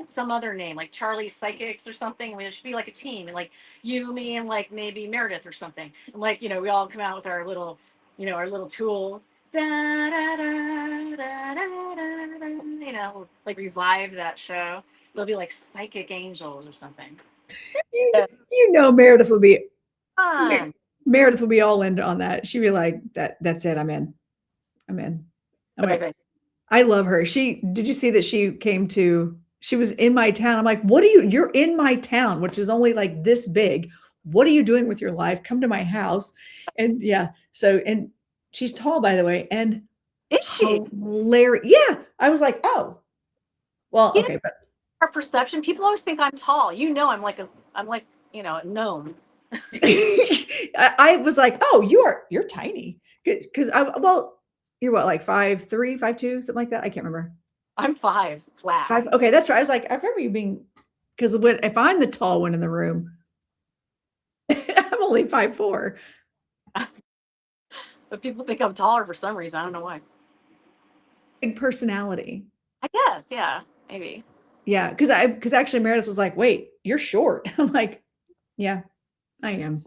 some other name, like Charlie's Psychics or something. We should be like a team, and like you, me, and like maybe Meredith or something. And like, we all come out with our little, our little tools. Da, da, da, da, da, da, like revive that show. They'll be like Psychic Angels or something. Meredith will be fun. Meredith will be all in on that. She'd be like, that's it. I'm in. I love her. Did you see that she was in my town? I'm like, you're in my town, which is only like this big. What are you doing with your life? Come to my house. And yeah. So, and she's tall, by the way. And is she? Hilarious. Yeah. I was like, oh, well, okay. But our perception, people always think I'm tall. I'm like a gnome. I was like, oh, you're tiny. Cause you're what, like 5'3", 5'2", something like that? I can't remember. I'm 5 flat. 5. Okay, that's right. I was like, I remember you being, because if I'm the tall one in the room, I'm only 5'4". But people think I'm taller for some reason. I don't know why. Big personality. I guess, yeah, maybe. Yeah, because actually Meredith was like, wait, you're short. I'm like, yeah, I am.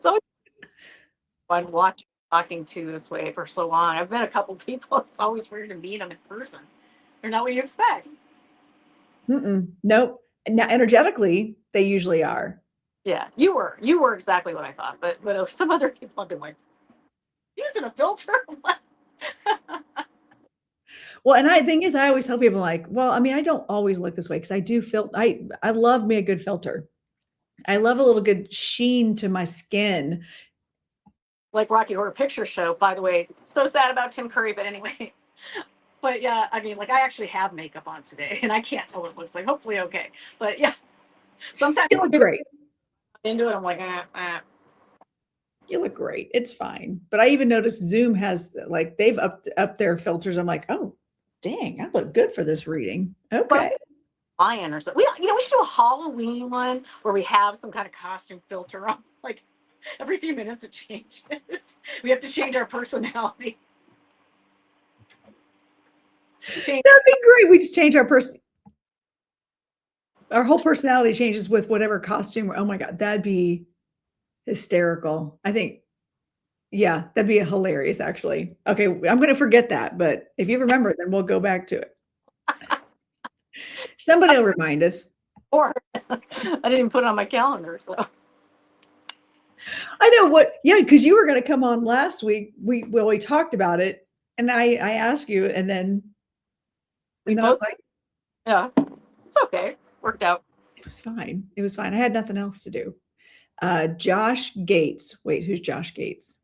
So fun talking to this way for so long. I've met a couple people. It's always weird to meet them in person. They're not what you expect. Nope. Now, energetically, they usually are. Yeah, you were exactly what I thought. But some other people have been like, using a filter. Well, and the thing is, I always tell people like, well, I mean, I don't always look this way because I do I love me a good filter. I love a little good sheen to my skin. like Rocky Horror Picture Show. By the way, so sad about Tim Curry, but anyway. But yeah, I mean, like I actually have makeup on today, and I can't tell what it looks like. Hopefully, okay. But yeah, sometimes You look great. into it, I'm like, You look great. It's fine. But I even noticed Zoom has like they've upped their filters. I'm like, oh, dang, I look good for this reading. Okay. lion or something. We should do a Halloween one where we have some kind of costume filter on. Like every few minutes it changes. We have to change our personality. That'd be great. We just change our whole personality changes with whatever costume. Oh my God, that'd be hysterical. I think, yeah, that'd be hilarious, actually. Okay, I'm going to forget that, but if you remember, then we'll go back to it. Somebody will remind us. Or I didn't even put it on my calendar, so. I know what, yeah, because you were going to come on last week. We talked about it, and I asked you, and then I was like, yeah, it's okay. Worked out. It was fine. It was fine. I had nothing else to do. Josh Gates. Wait, who's Josh Gates?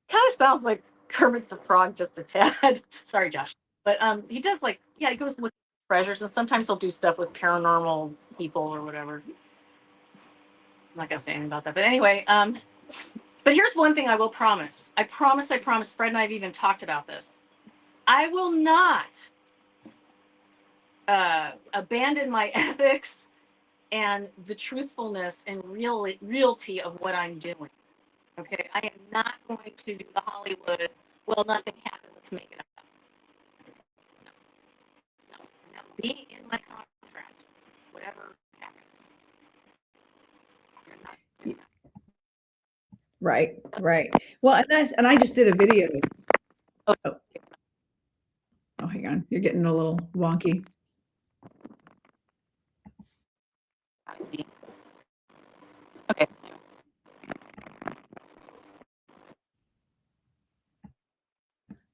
Kind of sounds like Kermit the Frog just a tad. Sorry, Josh. But he does like, yeah, he goes look for treasures, and sometimes he'll do stuff with paranormal people or whatever. I'm not gonna say anything about that. But anyway, but here's one thing I will promise. I promise. Fred and I have even talked about this. I will not abandon my ethics and the truthfulness and reality of what I'm doing. Okay, I am not going to do the Hollywood. Well, nothing happened. Let's make it up. No. Be in my contract. Whatever happens. Right. Well, and I just did a video. Oh, hang on. You're getting a little wonky. Okay.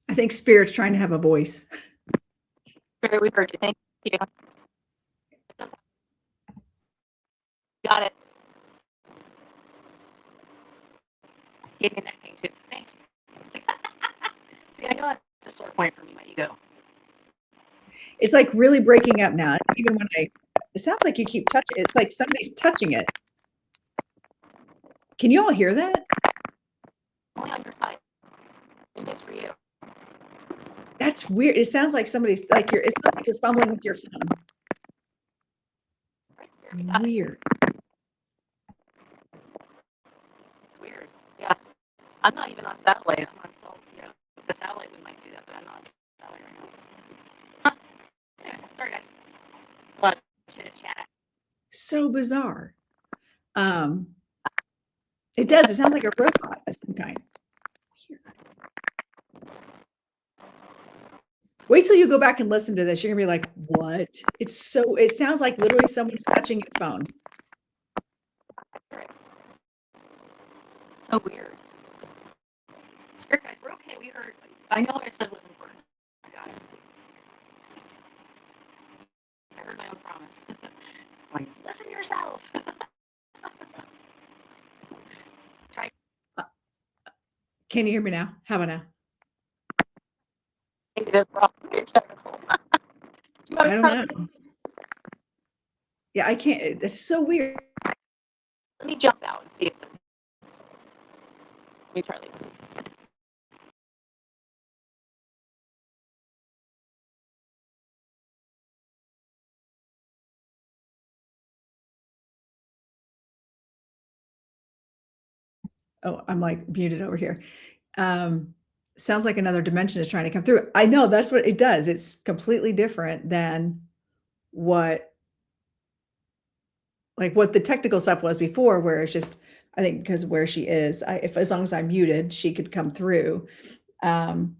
I think Spirit's trying to have a voice. Spirit, we heard you. Thank you. Got it. Gave me that thing too. Thanks. See, I know that's a sore point for me, my ego. It's like really breaking up now. Even when it sounds like you keep touching it. It's like somebody's touching it. Can you all hear that? Only on your side. Maybe it's for you. That's weird. It sounds like somebody's like it's not like you're fumbling with your phone. Weird. It's weird. Yeah. I'm not even on satellite. I'm on cell. Yeah. The satellite we might do that, but I'm not on satellite right now. Huh. Anyway, sorry guys. A lot of chit-chat. So bizarre. It does. It sounds like a robot of some kind. Weird. Wait till you go back and listen to this. You're gonna be like, what? It sounds like literally someone's touching your phone. So weird. Spirit guys, we're okay. We heard. I know what I said was important. I got it. I heard my own promise. It's like, listen to yourself. Try. Can you hear me now? How about now? Maybe it is probably it's technical. I don't know. Yeah, I can't. That's so weird. Let me jump out and see if. Let me try later. Oh, I'm like muted over here. Sounds like another dimension is trying to come through. I know that's what it does. It's completely different than what the technical stuff was before, where it's just, I think because where she is, if as long as I'm muted, she could come through. But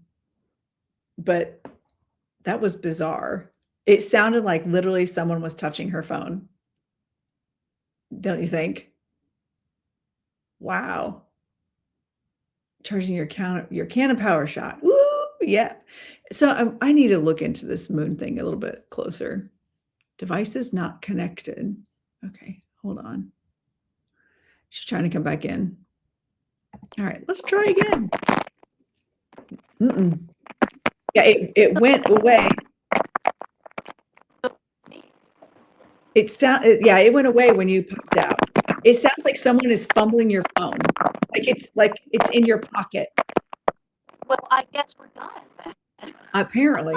that was bizarre. It sounded like literally someone was touching her phone. Don't you think? Wow. Charging your Canon power shot. Woo, yeah. So I need to look into this moon thing a little bit closer. Devices not connected. Okay, hold on. She's trying to come back in. All right, let's try again. Mm-mm. Yeah, it went away. It went away when you popped out. It sounds like someone is fumbling your phone. Like it's in your pocket. Well, I guess we're done then. Apparently.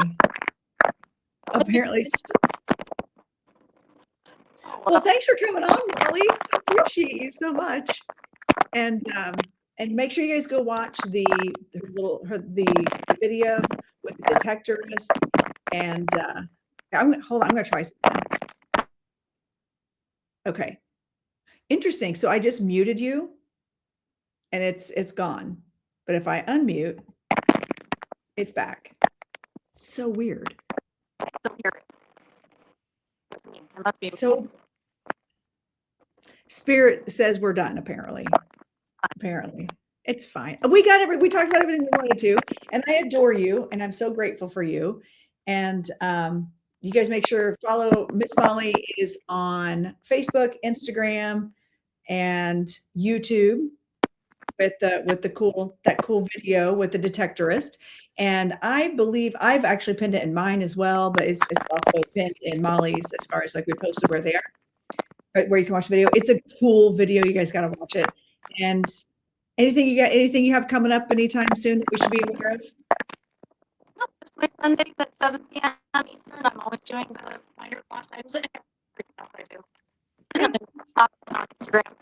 Well, thanks for coming on, Molly. I appreciate you so much. And make sure you guys go watch the video with the detectorist. And hold on, I'm gonna try something. Okay. Interesting. So I just muted you and it's gone. But if I unmute, it's back. So weird. I don't hear it. It must be So Spirit says we're done, apparently. Apparently. It's fine. We talked about everything we wanted to. And I adore you. And I'm so grateful for you. And you guys make sure follow Miss Molly is on Facebook, Instagram, and YouTube with the cool video with the detectorist. And I believe I've actually pinned it in mine as well, but it's also pinned in Molly's as far as like we posted where they are, where you can watch the video. It's a cool video. You guys got to watch it. And anything you have coming up anytime soon that we should be aware of? No, it's my Sundays at 7 p.m. Eastern. I'm always doing the Finder Lost items. Everything else I do. On Instagram.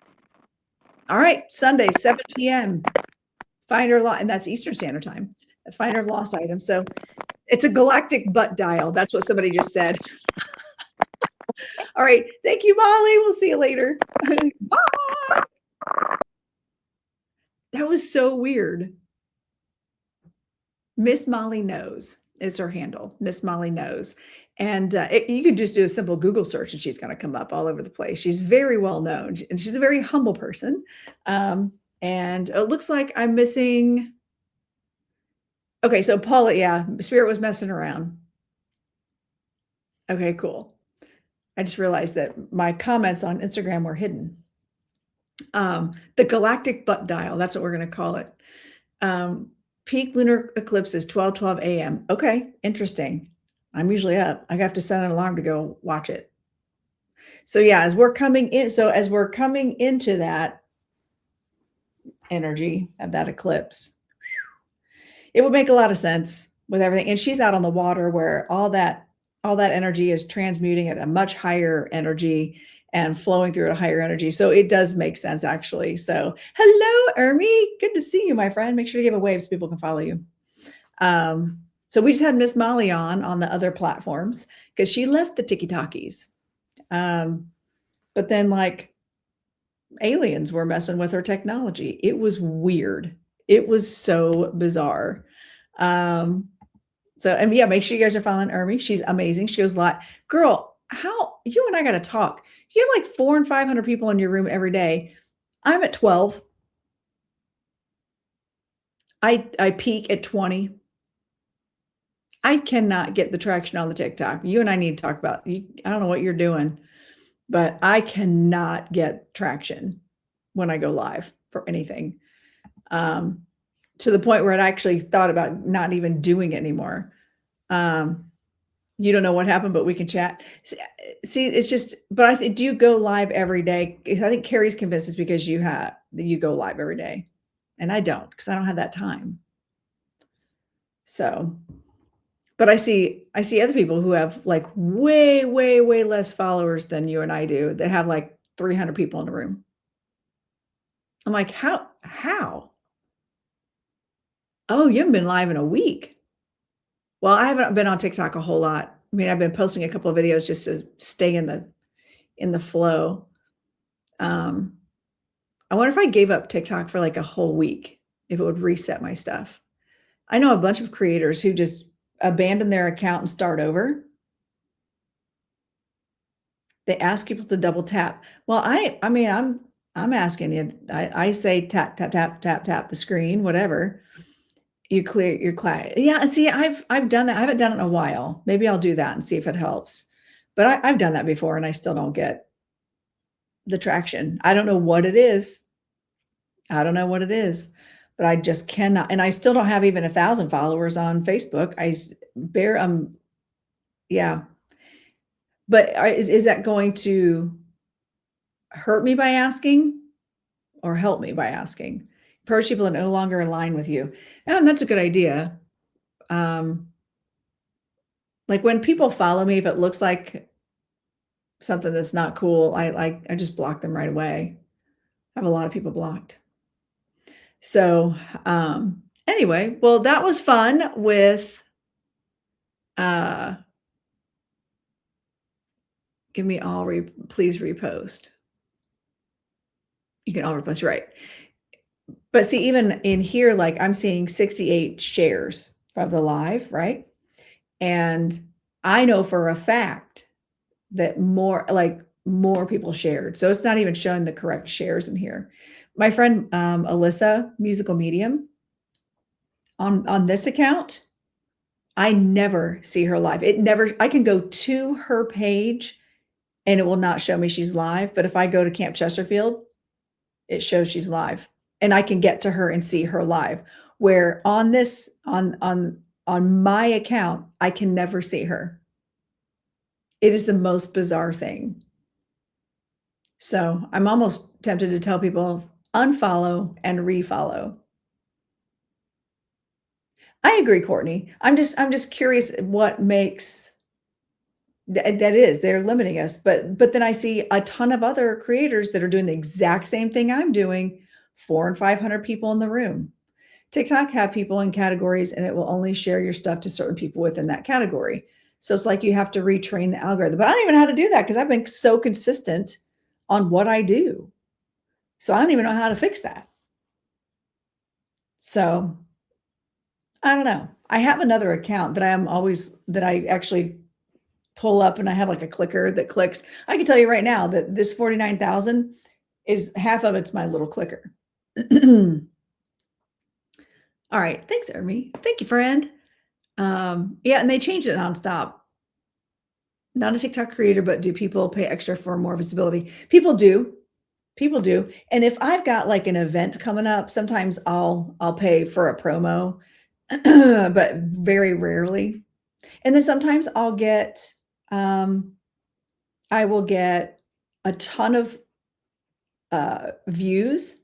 All right, Sunday, 7 p.m. Finder Lost, and that's Eastern Standard Time. A Finder of Lost Items. So it's a galactic butt dial. That's what somebody just said. All right, thank you, Molly. We'll see you later. Bye. That was so weird. Miss Molly Knows is her handle. Miss Molly Knows. And you could just do a simple Google search and she's going to come up all over the place. She's very well known and she's a very humble person. And it looks like I'm missing. Okay, so Paula, yeah, Spirit was messing around. Okay, cool. I just realized that my comments on Instagram were hidden. The galactic butt dial, that's what we're going to call it. Peak lunar eclipse is 12:12 a.m. Okay, interesting. I'm usually up. I have to set an alarm to go watch it. So yeah, as we're coming into that energy of that eclipse, it would make a lot of sense with everything. And she's out on the water where all that energy is transmuting at a much higher energy and flowing through a higher energy. So it does make sense, actually. So hello, Ermi. Good to see you, my friend. Make sure to give a wave so people can follow you. So we just had Miss Molly on the other platforms because she left the TikTokies. But then like aliens were messing with her technology. It was weird. It was so bizarre. And yeah, make sure you guys are following Ermi. She's amazing. She goes live. Girl, how you and I got to talk. You have like 400 and 500 people in your room every day. I'm at 12. I peak at 20. I cannot get the traction on the TikTok. You and I need to talk about, I don't know what you're doing, but I cannot get traction when I go live for anything. To the point where I actually thought about not even doing it anymore. You don't know what happened, but we can chat. See, it's just, but I think, do you go live every day? I think Carrie's convinced it's because you go live every day. And I don't, because I don't have that time. So, but I see other people who have like way, way, way less followers than you and I do that have like 300 people in the room. I'm like, how? Oh, you haven't been live in a week. Well, I haven't been on TikTok a whole lot. I mean, I've been posting a couple of videos just to stay in the flow. I wonder if I gave up TikTok for like a whole week, if it would reset my stuff. I know a bunch of creators who just abandon their account and start over. They ask people to double tap. Well, I mean, I'm asking you. I say tap, tap, tap, tap, tap the screen, whatever. You clear your client. Yeah, see, I've done that. I haven't done it in a while. Maybe I'll do that and see if it helps. But I've done that before and I still don't get the traction. I don't know what it is. I don't know what it is, but I just cannot. And I still don't have even 1,000 followers on Facebook. Yeah. But is that going to hurt me by asking or help me by asking? Purge people that no longer align with you. And that's a good idea. Like when people follow me, if it looks like something that's not cool, I just block them right away. I have a lot of people blocked. So anyway, well, that was fun with give me all please repost. You can all repost, right? But see, even in here, like I'm seeing 68 shares of the live, right? And I know for a fact that more people shared. So it's not even showing the correct shares in here. My friend Alyssa, musical medium, on this account, I never see her live. I can go to her page and it will not show me she's live. But if I go to Camp Chesterfield, it shows she's live and I can get to her and see her live. Where on my account, I can never see her. It is the most bizarre thing. So I'm almost tempted to tell people unfollow and refollow. I agree, Courtney. I'm just curious what makes that is they're limiting us. But then I see a ton of other creators that are doing the exact same thing I'm doing, 400 and 500 people in the room. TikTok have people in categories and it will only share your stuff to certain people within that category. So it's like you have to retrain the algorithm. But I don't even know how to do that because I've been so consistent on what I do. So I don't even know how to fix that. So I don't know. I have another account that I actually pull up and I have like a clicker that clicks. I can tell you right now that this 49,000 is half of it's my little clicker. All right. Thanks, Ermi. Thank you, friend. Yeah, and they changed it nonstop. Not a TikTok creator, but do people pay extra for more visibility? People do. People do. And if I've got like an event coming up, sometimes I'll pay for a promo, but very rarely. And then sometimes I will get a ton of views.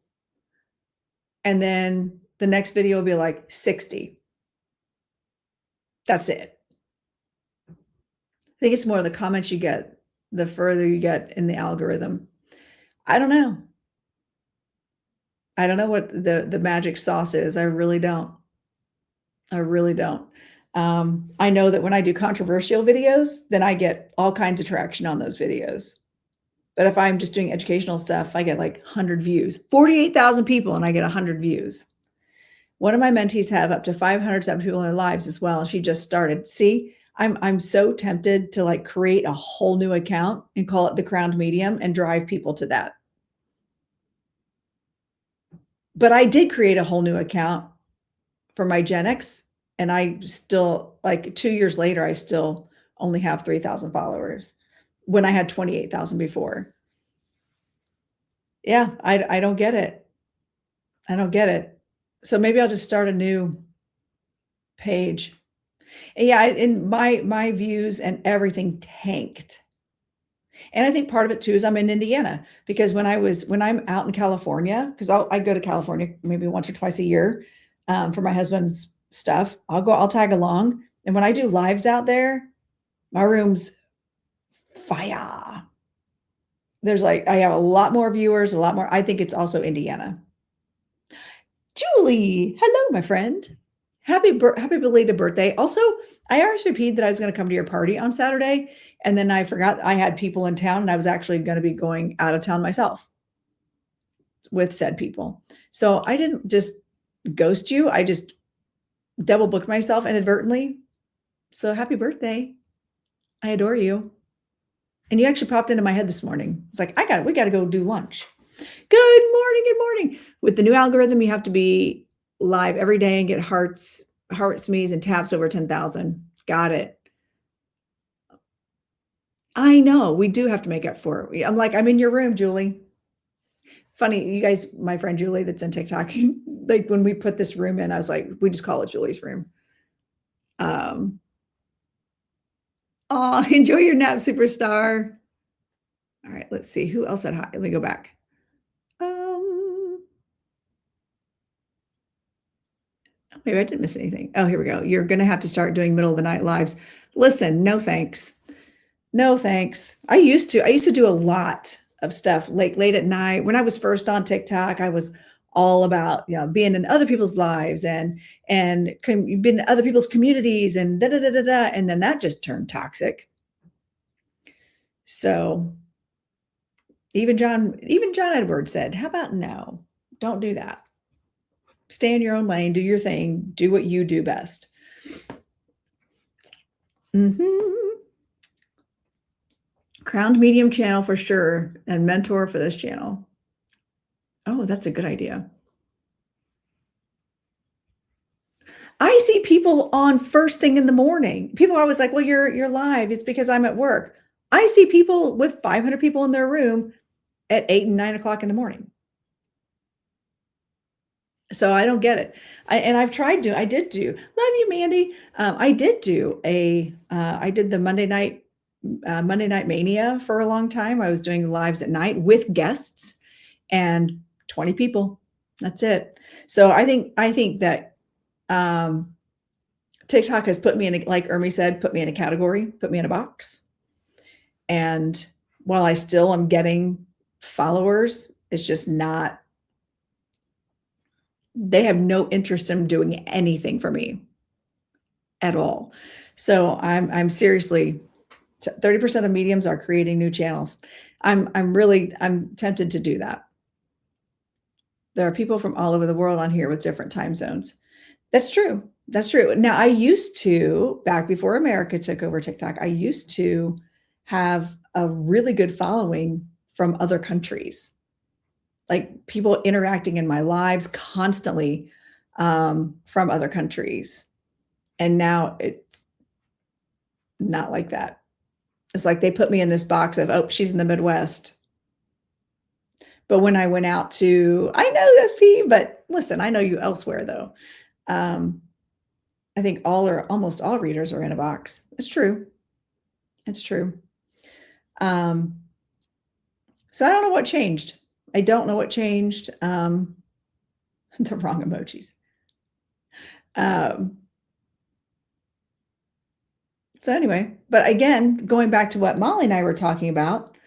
And then the next video will be like 60. That's it. I think it's more the comments you get, the further you get in the algorithm. I don't know. I don't know what the magic sauce is. I really don't. I really don't. I know that when I do controversial videos, then I get all kinds of traction on those videos. But if I'm just doing educational stuff, I get like 100 views, 48,000 people, and I get 100 views. One of my mentees have up to 507 people in their lives as well. She just started. See, I'm so tempted to like create a whole new account and call it the Crowned Medium and drive people to that. But I did create a whole new account for my Gen X, and I still, like 2 years later, I still only have 3,000 followers when I had 28,000 before. Yeah, I don't get it. I don't get it. So maybe I'll just start a new page. And yeah, and my views and everything tanked. And I think part of it too is I'm in Indiana, because when I'm out in California, because I go to California maybe once or twice a year for my husband's stuff. I'll tag along. And when I do lives out there, my room's fire. There's like, I have a lot more viewers, a lot more. I think it's also Indiana. Julie, hello, my friend. Happy belated birthday. Also, I RSVP'd that I was going to come to your party on Saturday, and then I forgot I had people in town, and I was actually going to be going out of town myself with said people. So I didn't just ghost you. I just double booked myself inadvertently. So happy birthday. I adore you. And you actually popped into my head this morning. It's like, we got to go do lunch. Good morning. Good morning. With the new algorithm, you have to be live every day and get hearts, me's, and taps over 10,000. Got it. I know we do have to make up for it. I'm in your room, Julie. funny, you guys, my friend Julie that's in TikTok, like when we put this room in, I was like, we just call it Julie's room. Oh, enjoy your nap, superstar. All right, let's see who else said hi. Let me go back. Maybe I didn't miss anything. Oh, here we go. You're going to have to start doing middle of the night lives. Listen, no thanks. No thanks. I used to do a lot of stuff late at night. When I was first on TikTok, I was all about, being in other people's lives and being in other people's communities and da da da da da. And then that just turned toxic. So even John Edwards said, how about no, don't do that. Stay in your own lane, do your thing, do what you do best. Crowned medium channel for sure, and mentor for this channel. Oh, that's a good idea. I see people on first thing in the morning. People are always like, well, you're live. It's because I'm at work. I see people with 500 people in their room at 8 and 9 o'clock in the morning. So I don't get it. I did do, love you, Mandy. I did the Monday night mania for a long time. I was doing lives at night with guests and 20 people. That's it. So I think that TikTok has put me in, like Ermi said, put me in a category, put me in a box. And while I still am getting followers, it's just not, they have no interest in doing anything for me at all. So I'm seriously, 30% of mediums are creating new channels. I'm tempted to do that. There are people from all over the world on here with different time zones. That's true. That's true. Now, I used to, back before America took over TikTok, I used to have a really good following from other countries. Like people interacting in my lives constantly from other countries. And now it's not like that. It's like they put me in this box of, oh, she's in the Midwest. But when I went out to, I know SP, but listen, I know you elsewhere though. I think almost all readers are in a box. It's true. It's true. So I don't know what changed. I don't know what changed. The wrong emojis. So anyway, but again, going back to what Molly and I were talking about,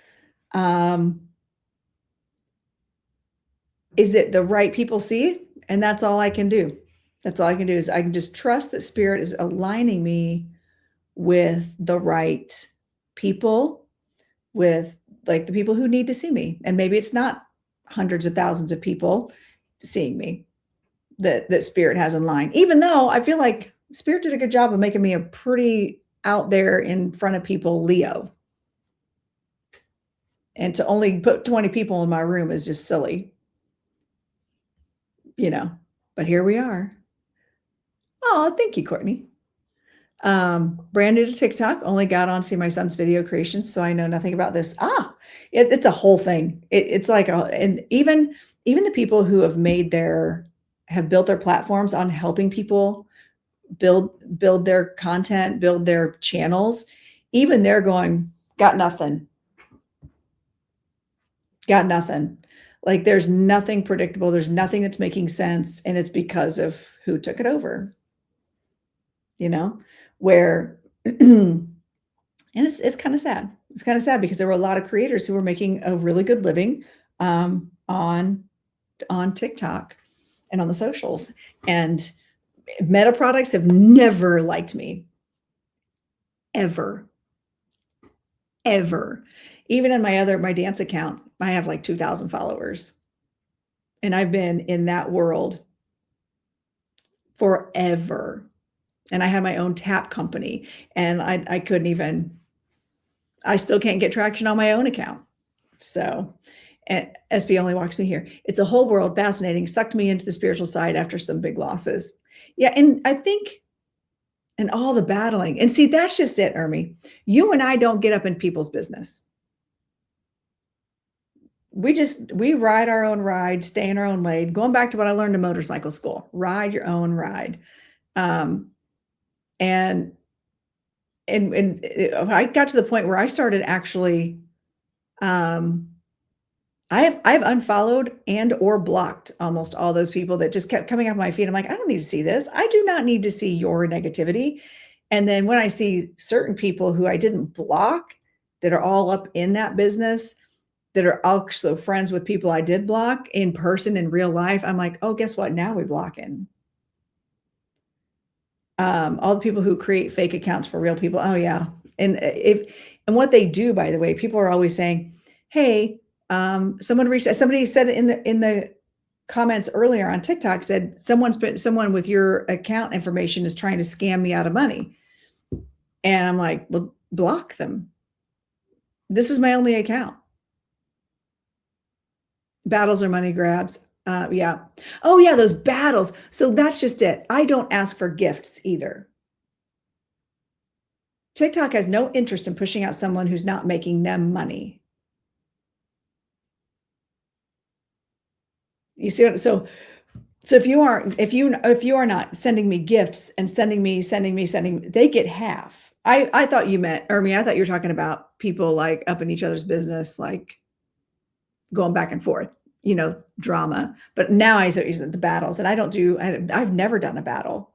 is it the right people see? And that's all I can do. That's all I can do is I can just trust that Spirit is aligning me with the right people, with like the people who need to see me. And maybe it's not hundreds of thousands of people seeing me that Spirit has in line, even though I feel like Spirit did a good job of making me a pretty out there in front of people Leo. And to only put 20 people in my room is just silly, but here we are. Oh, thank you, Courtney. Brand new to TikTok, only got on to see my son's video creations, so I know nothing about this. It's a whole thing. It's like, and even the people who have built their platforms on helping people build their content, build their channels, even they're going, got nothing. Like there's nothing predictable. There's nothing that's making sense. And it's because of who took it over, where, and it's kind of sad. It's kind of sad because there were a lot of creators who were making a really good living on TikTok and on the socials. And Meta products have never liked me. Ever. Even in my dance account, I have like 2,000 followers. And I've been in that world forever. And I had my own tap company, and I still can't get traction on my own account. So, and SB only walks me here. It's a whole world, fascinating, sucked me into the spiritual side after some big losses. Yeah. And I think, and all the battling, and see, that's just it, Ermi. You and I don't get up in people's business. we ride our own ride, stay in our own lane. Going back to what I learned in motorcycle school, ride your own ride. And I got to the point where I started actually, I've unfollowed and or blocked almost all those people that just kept coming up my feed. I'm like, I don't need to see this. I do not need to see your negativity. And then when I see certain people who I didn't block that are all up in that business, that are also friends with people I did block in person in real life, I'm like, oh, guess what? Now we blocking. All the people who create fake accounts for real people. Oh yeah. And what they do, by the way, people are always saying, hey, somebody said in the comments earlier on TikTok, said someone with your account information is trying to scam me out of money. And I'm like, well, block them. This is my only account. Battles are money grabs. Yeah. Oh yeah, those battles. So that's just it. I don't ask for gifts either. TikTok has no interest in pushing out someone who's not making them money. You see what? So if you are not sending me gifts and sending me, they get half. I thought you meant, Ermi, I thought you were talking about people like up in each other's business, like going back and forth, drama. But now I start using the battles, and I've never done a battle.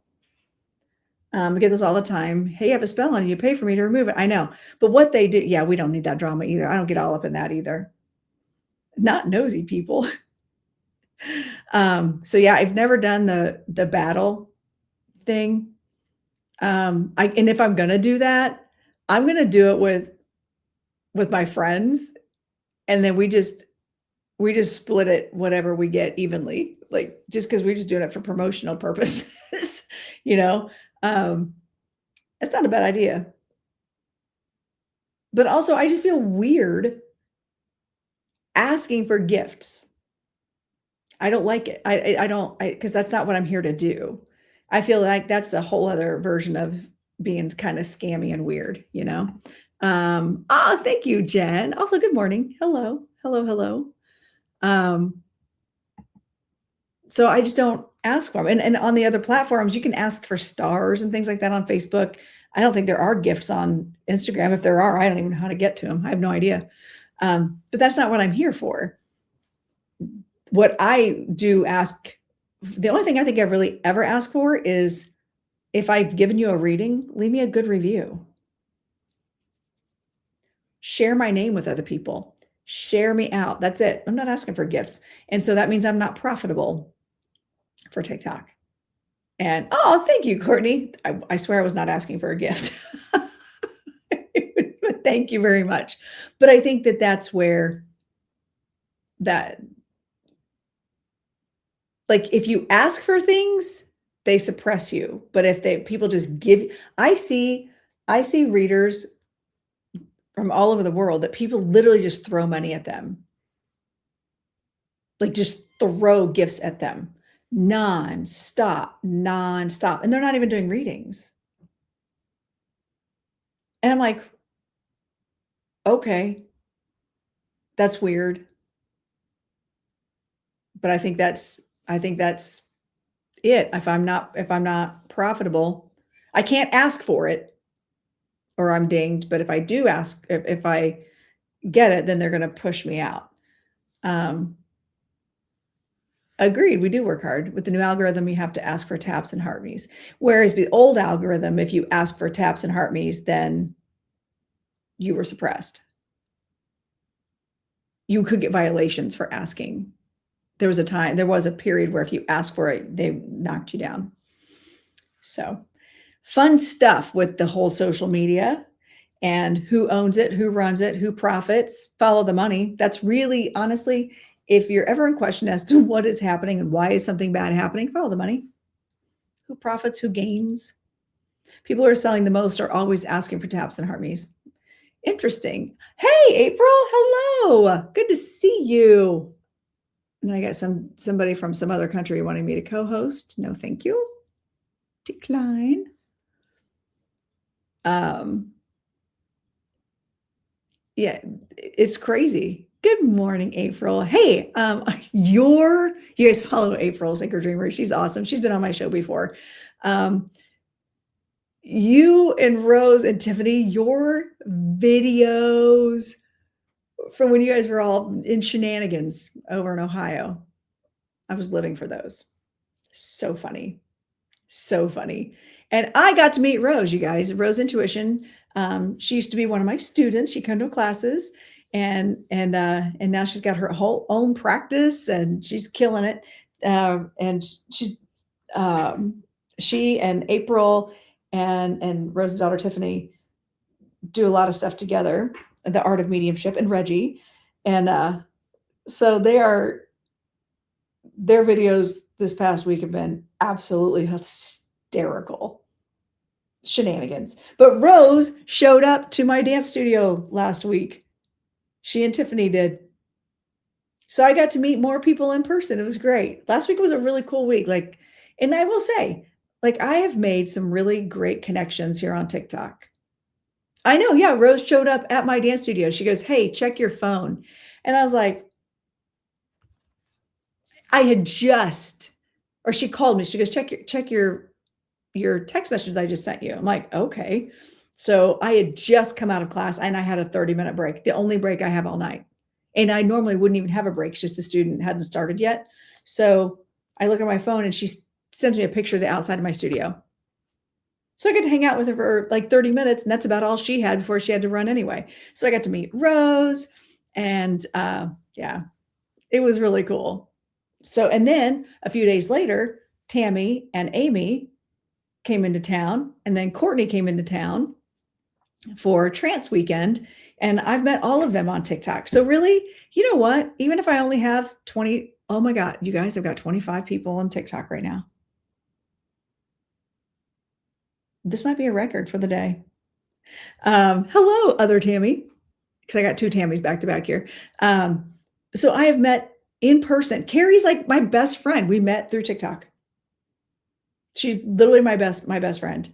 I get this all the time. Hey, you have a spell on you, pay for me to remove it. I know. But what they do, yeah, we don't need that drama either. I don't get all up in that either. Not nosy people. So yeah, I've never done the battle thing. And if I'm going to do that, I'm going to do it with my friends. And then we just split it, whatever we get evenly, like just because we're just doing it for promotional purposes, it's not a bad idea. But also I just feel weird asking for gifts. I don't like it. I don't, because that's not what I'm here to do. I feel like that's a whole other version of being kind of scammy and weird, thank you, Jen. Also, good morning. Hello. So I just don't ask for them. And on the other platforms, you can ask for stars and things like that on Facebook. I don't think there are gifts on Instagram. If there are, I don't even know how to get to them. I have no idea. But that's not what I'm here for. What I do ask, the only thing I think I've really ever asked for is if I've given you a reading, leave me a good review. Share my name with other people. Share me out. That's it. I'm not asking for gifts. And so that means I'm not profitable for TikTok. And thank you, Courtney. I swear I was not asking for a gift. But thank you very much. But I think that's where that, like, if you ask for things, they suppress you. But if people just give, I see readers from all over the world that people literally just throw money at them. Like just throw gifts at them non-stop. And they're not even doing readings. And I'm like, okay, that's weird. But I think that's it. If I'm not profitable, I can't ask for it or I'm dinged. But if I do ask, if I get it, then they're going to push me out. Agreed. We do work hard. With the new algorithm, you have to ask for taps and heart me's. Whereas the old algorithm, if you ask for taps and heart me's, then you were suppressed. You could get violations for asking. There was a period where if you asked for it, they knocked you down. So fun stuff with the whole social media and who owns it, who runs it, who profits. Follow the money. That's really, honestly, if you're ever in question as to what is happening and why is something bad happening, follow the money. Who profits, who gains? People who are selling the most are always asking for taps and heart me's. Interesting. Hey, April, hello. Good to see you. And then I got somebody from some other country wanting me to co-host. No, thank you. Decline. Yeah, it's crazy. Good morning, April. Hey, you guys follow April, Sacred Dreamer. She's awesome. She's been on my show before. You and Rose and Tiffany, your videos from when you guys were all in shenanigans over in Ohio, I was living for those. So funny. So funny. And I got to meet Rose, you guys, Rose Intuition. She used to be one of my students. She came to classes and now she's got her whole own practice and she's killing it. And she and April and Rose's daughter Tiffany do a lot of stuff together, the art of mediumship, and Reggie. And so their videos this past week have been absolutely hysterical shenanigans. But Rose showed up to my dance studio last week. She and Tiffany did. So I got to meet more people in person. It was great. Last week was a really cool week. And I will say, I have made some really great connections here on TikTok. I know. Yeah. Rose showed up at my dance studio. She goes, "Hey, check your phone." And I was like, she called me. She goes, check your text messages I just sent you. I'm like, okay. So I had just come out of class and I had a 30-minute break, the only break I have all night. And I normally wouldn't even have a break. It's just the student hadn't started yet. So I look at my phone and she sends me a picture of the outside of my studio. So I got to hang out with her for 30 minutes. And that's about all she had before she had to run anyway. So I got to meet Rose and yeah, it was really cool. So, and then a few days later, Tammy and Amy came into town, and then Courtney came into town for Trance Weekend, and I've met all of them on TikTok. So really, you know what? Even if I only have 20, oh my God, you guys, I've got 25 people on TikTok right now. This might be a record for the day. Hello, other Tammy, because I got two Tammys back to back here. So I have met in person. Carrie's like my best friend. We met through TikTok. She's literally my best friend.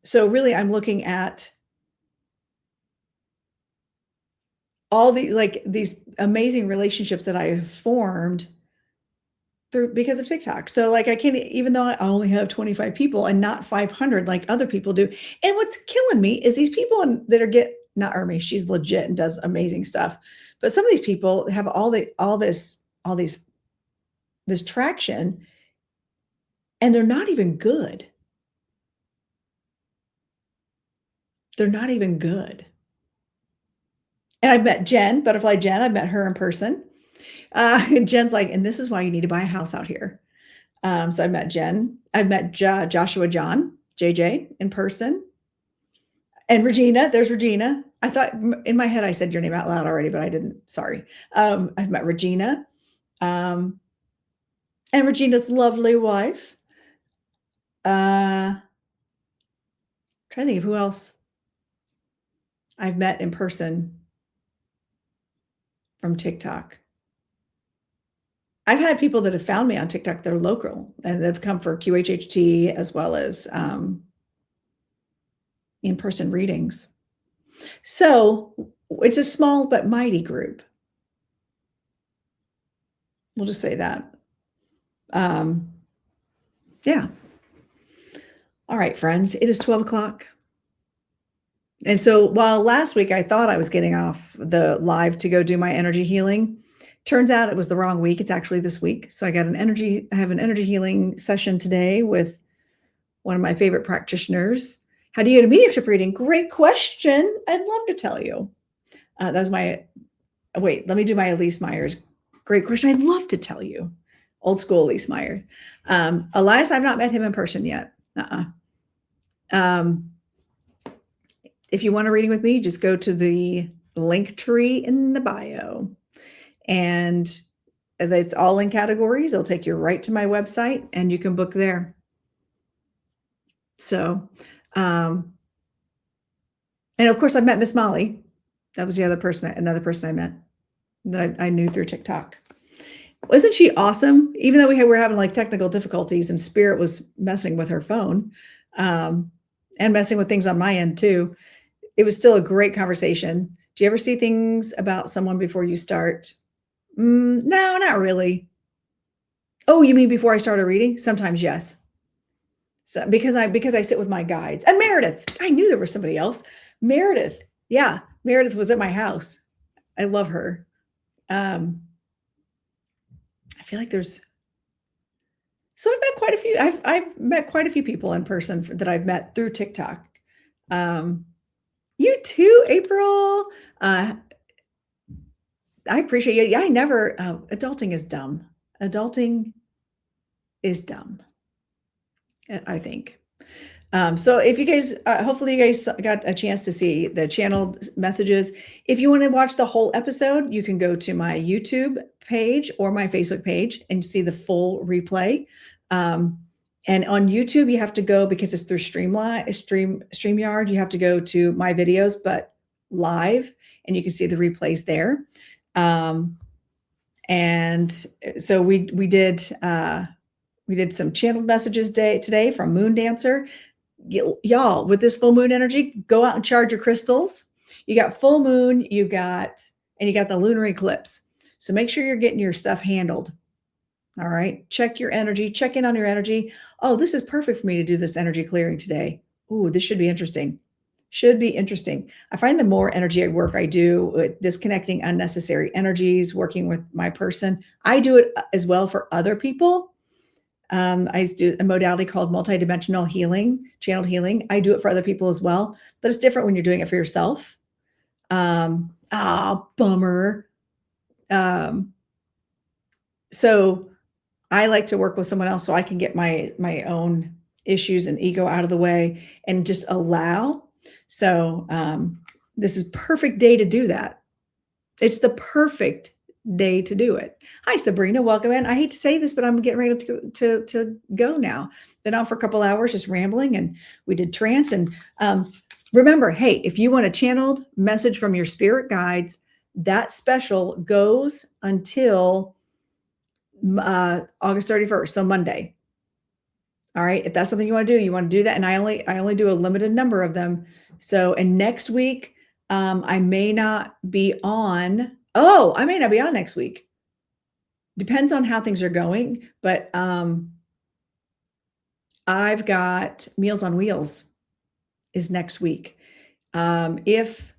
So really I'm looking at all these amazing relationships that I have formed because of TikTok. So I can't, even though I only have 25 people and not 500 like other people do. And what's killing me is these people that are not Ermi, she's legit and does amazing stuff. But some of these people have this traction, and they're not even good. They're not even good. And I've met Jen, Butterfly Jen. I've met her in person. And Jen's like, and this is why you need to buy a house out here. So I met Jen. I've met Joshua John, JJ, in person. And Regina, there's Regina. I thought in my head I said your name out loud already, but I didn't. Sorry. I've met Regina. And Regina's lovely wife. Trying to think of who else I've met in person from TikTok. I've had people that have found me on TikTok that are local and that have come for QHHT as well as in-person readings. So it's a small but mighty group. We'll just say that. Yeah. All right, friends, it is 12 o'clock. And so while last week I thought I was getting off the live to go do my energy healing, turns out it was the wrong week. It's actually this week. So I have an energy healing session today with one of my favorite practitioners. How do you get a mediumship reading? Great question. I'd love to tell you. That was wait, let me do my Elise Myers. Great question. I'd love to tell you. Old school Elise Myers. Elias, I've not met him in person yet. If you want a reading with me, just go to the link tree in the bio. And it's all in categories. It'll take you right to my website and you can book there. So, and of course I've met Miss Molly. That was another person I met that I knew through TikTok. Wasn't she awesome? Even though we were having technical difficulties and Spirit was messing with her phone, and messing with things on my end too, it was still a great conversation. Do you ever see things about someone before you start? No, not really. Oh, you mean before I start a reading? Sometimes, yes. So because I sit with my guides. And Meredith, I knew there was somebody else. Meredith. Yeah, Meredith was at my house. I love her. I feel like there's so I've met quite a few. I've met quite a few people in person that I've met through TikTok. You too, April. I appreciate you. Yeah, I never. Adulting is dumb. Adulting is dumb, I think. So if you guys, hopefully you guys got a chance to see the channeled messages. If you want to watch the whole episode, you can go to my YouTube page or my Facebook page and see the full replay. And on YouTube, you have to go, because it's through StreamYard, you have to go to my videos, but live, and you can see the replays there. And so we did some channeled messages today from Moon Dancer. Y'all, with this full moon energy, go out and charge your crystals. You got full moon, you got the lunar eclipse. So make sure you're getting your stuff handled. All right. Check your energy, check in on your energy. Oh, this is perfect for me to do this energy clearing today. Ooh, this should be interesting. Should be interesting. I find the more energy work I do with disconnecting unnecessary energies, working with my person, I do it as well for other people. I do a modality called multidimensional healing, channeled healing. I do it for other people as well, but it's different when you're doing it for yourself. Bummer. So I like to work with someone else so I can get my own issues and ego out of the way and just allow. So this is perfect day to do that. It's the perfect day to do it. Hi, Sabrina. Welcome in. I hate to say this, but I'm getting ready to go now. Been on for a couple hours just rambling, and we did trance. And remember, hey, if you want a channeled message from your spirit guides, that special goes until August 31st, so Monday. All right. If that's something you want to do that. And I only do a limited number of them. So, and next week, I may not be on. Oh, I may not be on next week. Depends on how things are going. But I've got Meals on Wheels is next week. If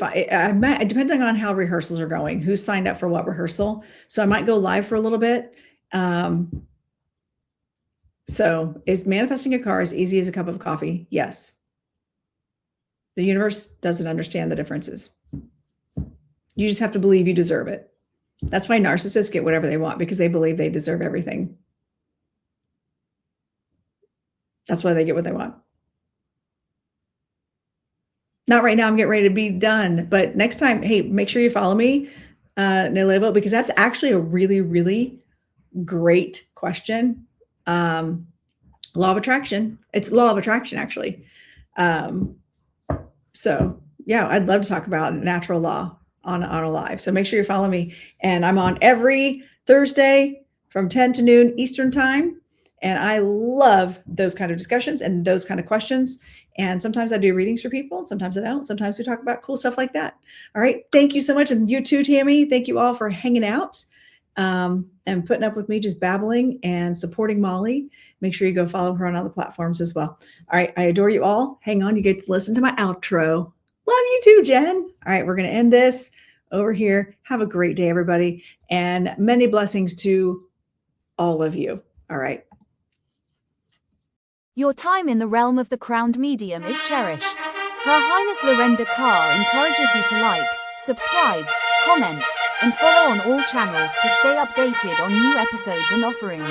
I might, depending on how rehearsals are going, who's signed up for what rehearsal. So I might go live for a little bit. So is manifesting a car as easy as a cup of coffee? Yes. The universe doesn't understand the differences. You just have to believe you deserve it. That's why narcissists get whatever they want, because they believe they deserve everything. That's why they get what they want. Not right now. I'm getting ready to be done. But next time, hey, make sure you follow me, Nelevo, because that's actually a really, really great question. Law of attraction. It's law of attraction, actually. So yeah, I'd love to talk about natural law on a live. So make sure you follow me. And I'm on every Thursday from 10 to noon Eastern time. And I love those kind of discussions and those kind of questions. And sometimes I do readings for people. Sometimes I don't. Sometimes we talk about cool stuff like that. All right. Thank you so much. And you too, Tammy. Thank you all for hanging out and putting up with me just babbling and supporting Molly. Make sure you go follow her on other platforms as well. All right. I adore you all. Hang on. You get to listen to my outro. Love you too, Jen. All right. We're going to end this over here. Have a great day, everybody. And many blessings to all of you. All right. Your time in the realm of the crowned medium is cherished. Her Highness Lorenda Carr encourages you to like, subscribe, comment, and follow on all channels to stay updated on new episodes and offerings.